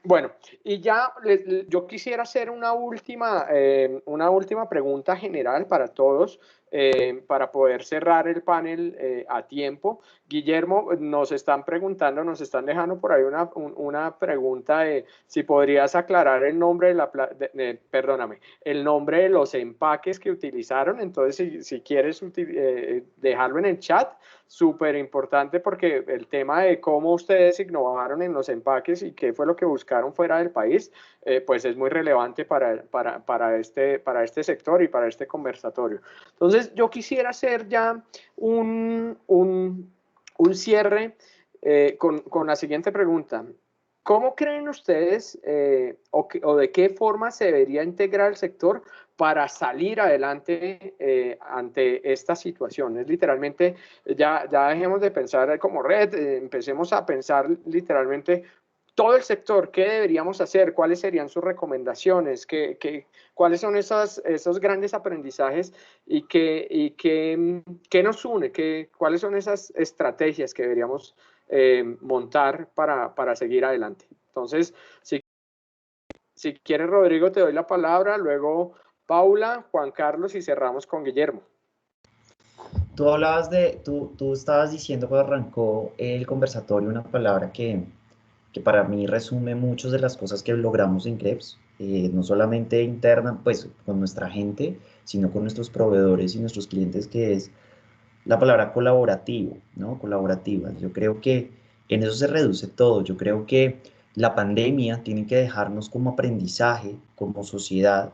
Bueno, y ya yo quisiera hacer una última pregunta general para todos, para poder cerrar el panel a tiempo. Guillermo, nos están dejando por ahí una pregunta de si podrías aclarar el nombre el nombre de los empaques que utilizaron. Entonces, si quieres dejarlo en el chat, súper importante, porque el tema de cómo ustedes innovaron en los empaques y qué fue lo que buscaron fuera del país, pues es muy relevante para este sector y para este conversatorio. Entonces, yo quisiera hacer ya un cierre con la siguiente pregunta. ¿Cómo creen ustedes o de qué forma se debería integrar el sector para salir adelante ante esta situación? Es literalmente, ya dejemos de pensar como red, empecemos a pensar literalmente todo el sector, qué deberíamos hacer, cuáles serían sus recomendaciones, cuáles son esos grandes aprendizajes y qué nos une, cuáles son esas estrategias que deberíamos montar para seguir adelante. Entonces, si quieres, Rodrigo, te doy la palabra, luego Paula, Juan Carlos, y cerramos con Guillermo. Tú estabas diciendo cuando arrancó el conversatorio una palabra que que para mí resume muchas de las cosas que logramos en Krebs, no solamente interna, pues con nuestra gente, sino con nuestros proveedores y nuestros clientes, que es la palabra colaborativo, ¿no? Colaborativa. Yo creo que en eso se reduce todo. Yo creo que la pandemia tiene que dejarnos como aprendizaje, como sociedad,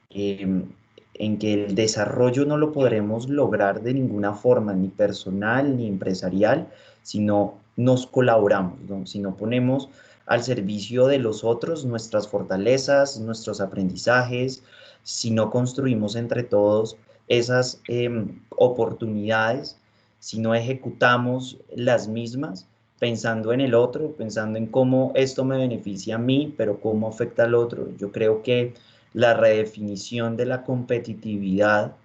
en que el desarrollo no lo podremos lograr de ninguna forma, ni personal ni empresarial, si no nos colaboramos, ¿no? Si no ponemos al servicio de los otros nuestras fortalezas, nuestros aprendizajes, si no construimos entre todos esas oportunidades, si no ejecutamos las mismas, pensando en el otro, pensando en cómo esto me beneficia a mí, pero cómo afecta al otro. Yo creo que la redefinición de la competitividad,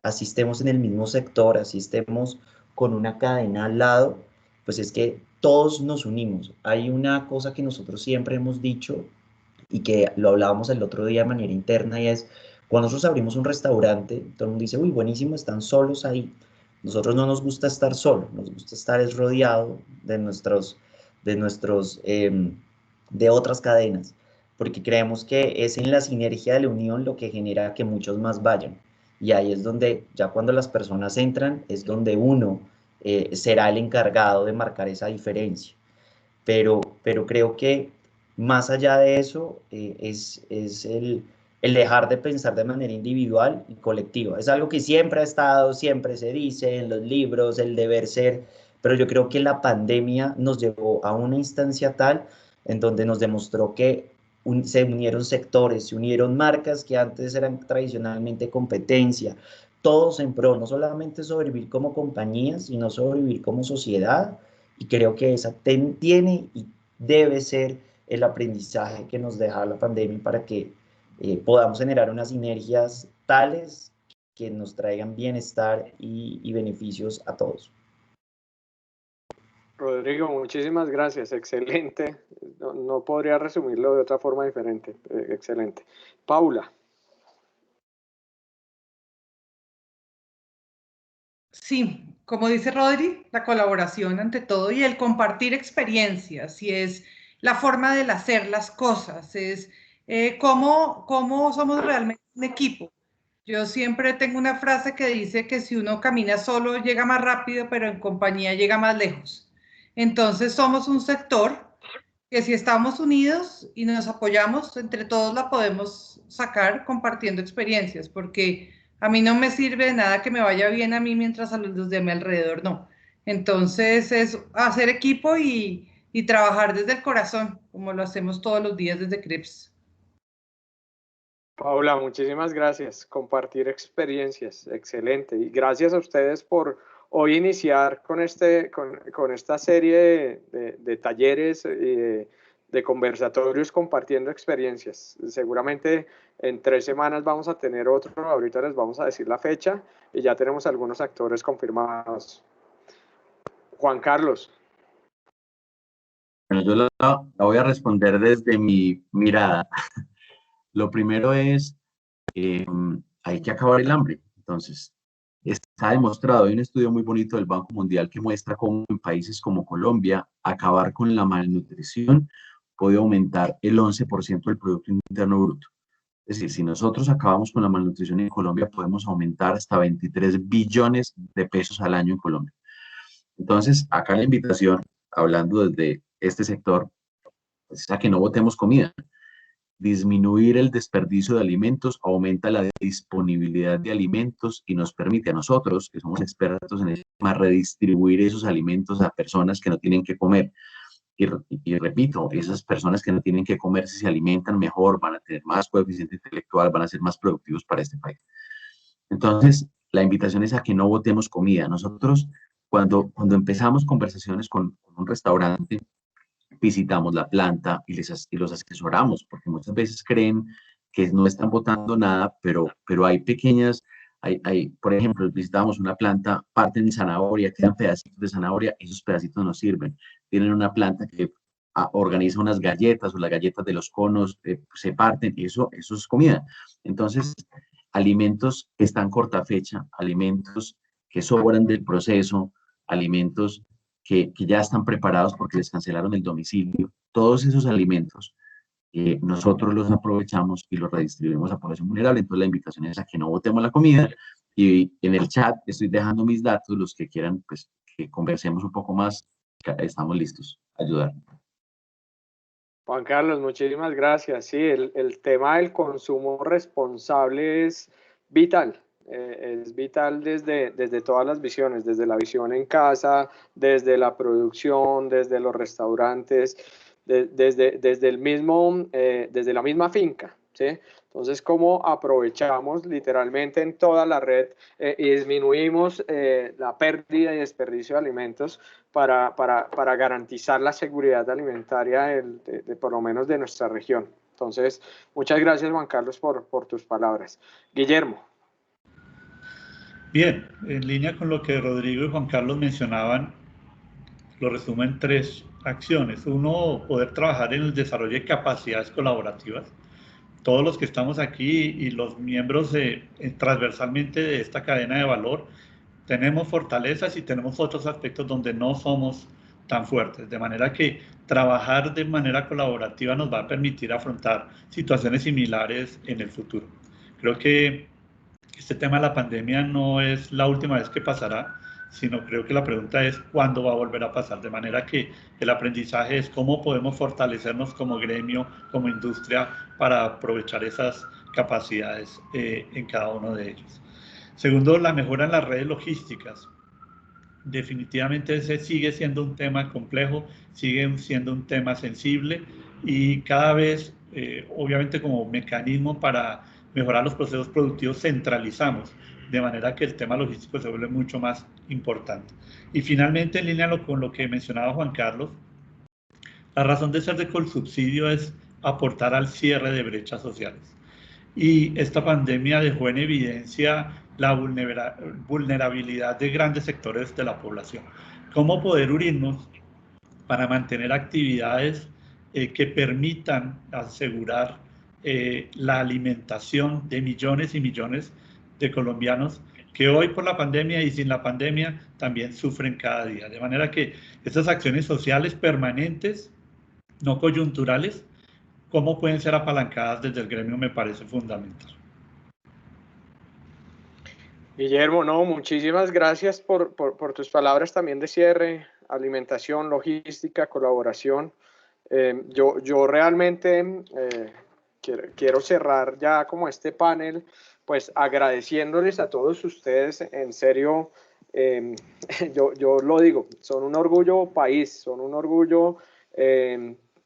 así estemos en el mismo sector, así estemos con una cadena al lado, pues es que todos nos unimos. Hay una cosa que nosotros siempre hemos dicho y que lo hablábamos el otro día de manera interna, y es, cuando nosotros abrimos un restaurante, todo el mundo dice, uy, buenísimo, están solos ahí. Nosotros no nos gusta estar solo, nos gusta estar es rodeado de otras cadenas, porque creemos que es en la sinergia de la unión lo que genera que muchos más vayan. Y ahí es donde, ya cuando las personas entran, es donde uno será el encargado de marcar esa diferencia. Pero creo que más allá de eso es el dejar de pensar de manera individual y colectiva. Es algo que siempre ha estado, siempre se dice en los libros, el deber ser, pero yo creo que la pandemia nos llevó a una instancia tal en donde nos demostró que se unieron sectores, se unieron marcas que antes eran tradicionalmente competencia, todos en pro, no solamente sobrevivir como compañía, sino sobrevivir como sociedad, y creo que esa tiene y debe ser el aprendizaje que nos deja la pandemia para que podamos generar unas sinergias tales que nos traigan bienestar y beneficios a todos. Rodrigo, muchísimas gracias, excelente. No podría resumirlo de otra forma diferente, excelente. Paula. Sí, como dice Rodri, la colaboración ante todo y el compartir experiencias, y es la forma de hacer las cosas, es cómo somos realmente un equipo. Yo siempre tengo una frase que dice que si uno camina solo llega más rápido, pero en compañía llega más lejos. Entonces somos un sector que si estamos unidos y nos apoyamos, entre todos la podemos sacar compartiendo experiencias, porque a mí no me sirve de nada que me vaya bien a mí mientras a los de mi alrededor no. Entonces es hacer equipo y trabajar desde el corazón, como lo hacemos todos los días desde Krebs. Paula, muchísimas gracias. Compartir experiencias, excelente. Y gracias a ustedes por hoy iniciar con esta serie de talleres y de conversatorios compartiendo experiencias. Seguramente en 3 semanas vamos a tener otro, ahorita les vamos a decir la fecha y ya tenemos algunos actores confirmados. Juan Carlos. Bueno, yo la voy a responder desde mi mirada. Lo primero es, hay que acabar el hambre. Entonces, está demostrado, hay un estudio muy bonito del Banco Mundial que muestra cómo en países como Colombia, acabar con la malnutrición puede aumentar el 11% del Producto Interno Bruto. Es decir, si nosotros acabamos con la malnutrición en Colombia, podemos aumentar hasta 23 billones de pesos al año en Colombia. Entonces, acá la invitación, hablando desde este sector, es a que no botemos comida. Disminuir el desperdicio de alimentos aumenta la disponibilidad de alimentos y nos permite a nosotros, que somos expertos en el tema, redistribuir esos alimentos a personas que no tienen que comer. Y repito, esas personas que no tienen que comer, si se alimentan mejor, van a tener más coeficiente intelectual, van a ser más productivos para este país. Entonces, la invitación es a que no botemos comida. Nosotros, cuando empezamos conversaciones con un restaurante, visitamos la planta y los asesoramos, porque muchas veces creen que no están botando nada, pero hay pequeñas, por ejemplo, visitamos una planta, parten zanahoria, quedan pedacitos de zanahoria, esos pedacitos no sirven. Tienen una planta que organiza unas galletas o las galletas de los conos se parten y eso es comida. Entonces, alimentos que están corta fecha, alimentos que sobran del proceso, alimentos que ya están preparados porque les cancelaron el domicilio. Todos esos alimentos nosotros los aprovechamos y los redistribuimos a población vulnerable. Entonces la invitación es a que no botemos la comida, y en el chat estoy dejando mis datos, los que quieran pues que conversemos un poco más, estamos listos a ayudar. Juan Carlos, muchísimas gracias. Sí, el tema del consumo responsable es vital. Es vital desde todas las visiones, desde la visión en casa, desde la producción, desde los restaurantes, desde la misma finca, ¿sí? Entonces, ¿cómo aprovechamos literalmente en toda la red y disminuimos la pérdida y desperdicio de alimentos para garantizar la seguridad alimentaria por lo menos de nuestra región? Entonces, muchas gracias, Juan Carlos, por tus palabras. Guillermo. Bien, en línea con lo que Rodrigo y Juan Carlos mencionaban, lo resumo en 3 acciones. Uno, poder trabajar en el desarrollo de capacidades colaborativas. Todos los que estamos aquí y los miembros transversalmente de esta cadena de valor, tenemos fortalezas y tenemos otros aspectos donde no somos tan fuertes, de manera que trabajar de manera colaborativa nos va a permitir afrontar situaciones similares en el futuro. Creo que este tema de la pandemia no es la última vez que pasará, sino creo que la pregunta es cuándo va a volver a pasar, de manera que el aprendizaje es cómo podemos fortalecernos como gremio, como industria, para aprovechar esas capacidades en cada uno de ellos. Segundo, la mejora en las redes logísticas. Definitivamente ese sigue siendo un tema complejo, sigue siendo un tema sensible y cada vez, obviamente como mecanismo para mejorar los procesos productivos, centralizamos, de manera que el tema logístico se vuelve mucho más importante. Y finalmente, en línea con lo que mencionaba Juan Carlos, la razón de ser de Colsubsidio es aportar al cierre de brechas sociales. Y esta pandemia dejó en evidencia la vulnerabilidad de grandes sectores de la población. ¿Cómo poder unirnos para mantener actividades que permitan asegurar la alimentación de millones y millones de colombianos que hoy por la pandemia y sin la pandemia también sufren cada día? De manera que estas acciones sociales permanentes, no coyunturales, cómo pueden ser apalancadas desde el gremio me parece fundamental. Guillermo, no, muchísimas gracias por tus palabras también de cierre, alimentación, logística, colaboración. Yo realmente quiero cerrar ya como este panel, pues agradeciéndoles a todos ustedes, en serio, yo lo digo, son un orgullo país, son un orgullo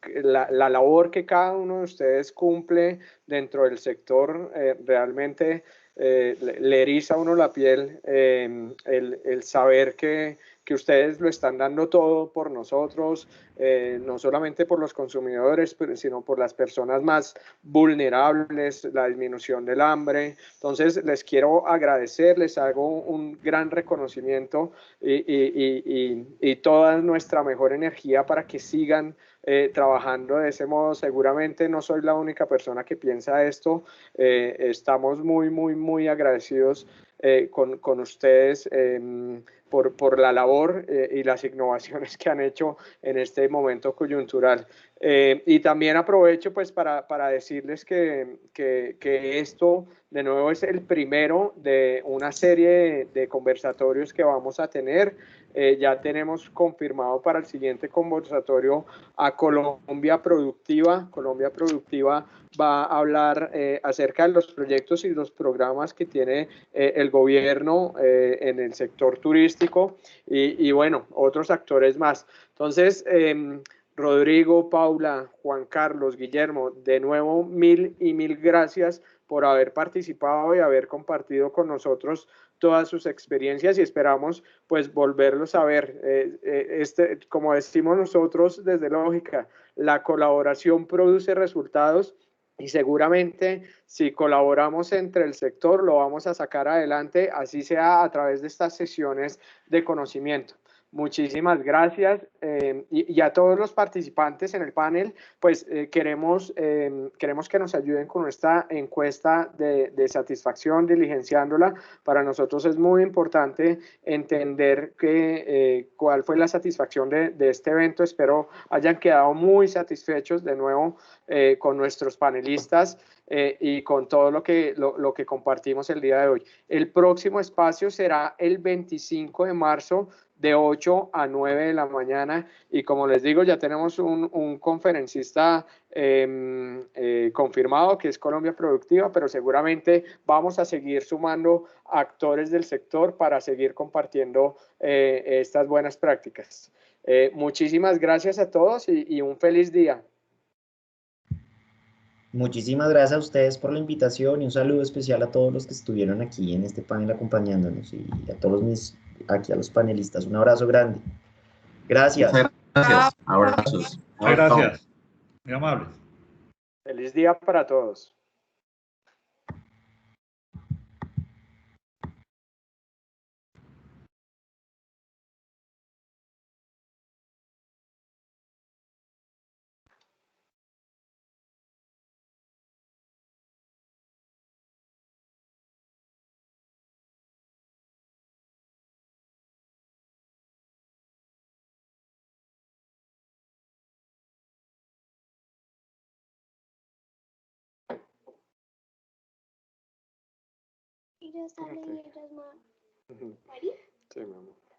la labor que cada uno de ustedes cumple dentro del sector, realmente le eriza a uno la piel el saber que ustedes lo están dando todo por nosotros, no solamente por los consumidores, sino por las personas más vulnerables, la disminución del hambre. Entonces, les quiero agradecer, les hago un gran reconocimiento y toda nuestra mejor energía para que sigan trabajando de ese modo. Seguramente no soy la única persona que piensa esto. Estamos muy agradecidos con ustedes por la labor y las innovaciones que han hecho en este momento coyuntural. Y también aprovecho pues para decirles que esto de nuevo es el primero de una serie de conversatorios que vamos a tener. Ya tenemos confirmado para el siguiente conversatorio a Colombia Productiva. Colombia Productiva va a hablar acerca de los proyectos y los programas que tiene el gobierno en el sector turístico y bueno, otros actores más. Entonces, Rodrigo, Paula, Juan Carlos, Guillermo, de nuevo mil gracias por haber participado y haber compartido con nosotros todas sus experiencias y esperamos pues volverlos a ver. Como decimos nosotros desde Lógica, la colaboración produce resultados y seguramente si colaboramos entre el sector lo vamos a sacar adelante, así sea a través de estas sesiones de conocimiento. Muchísimas gracias y a todos los participantes en el panel, pues queremos que nos ayuden con esta encuesta de satisfacción, diligenciándola. Para nosotros es muy importante entender cuál fue la satisfacción de este evento. Espero hayan quedado muy satisfechos de nuevo con nuestros panelistas y con todo lo que compartimos el día de hoy. El próximo espacio será el 25 de marzo de 8 a 9 de la mañana y como les digo ya tenemos un conferencista confirmado que es Colombia Productiva, pero seguramente vamos a seguir sumando actores del sector para seguir compartiendo estas buenas prácticas. Muchísimas gracias a todos y un feliz día. Muchísimas gracias a ustedes por la invitación y un saludo especial a todos los que estuvieron aquí en este panel acompañándonos y a todos aquí a los panelistas. Un abrazo grande. Gracias. Muchas gracias. Abrazos. Muchas gracias. Muy amables. Feliz día para todos. Sí, mi amor.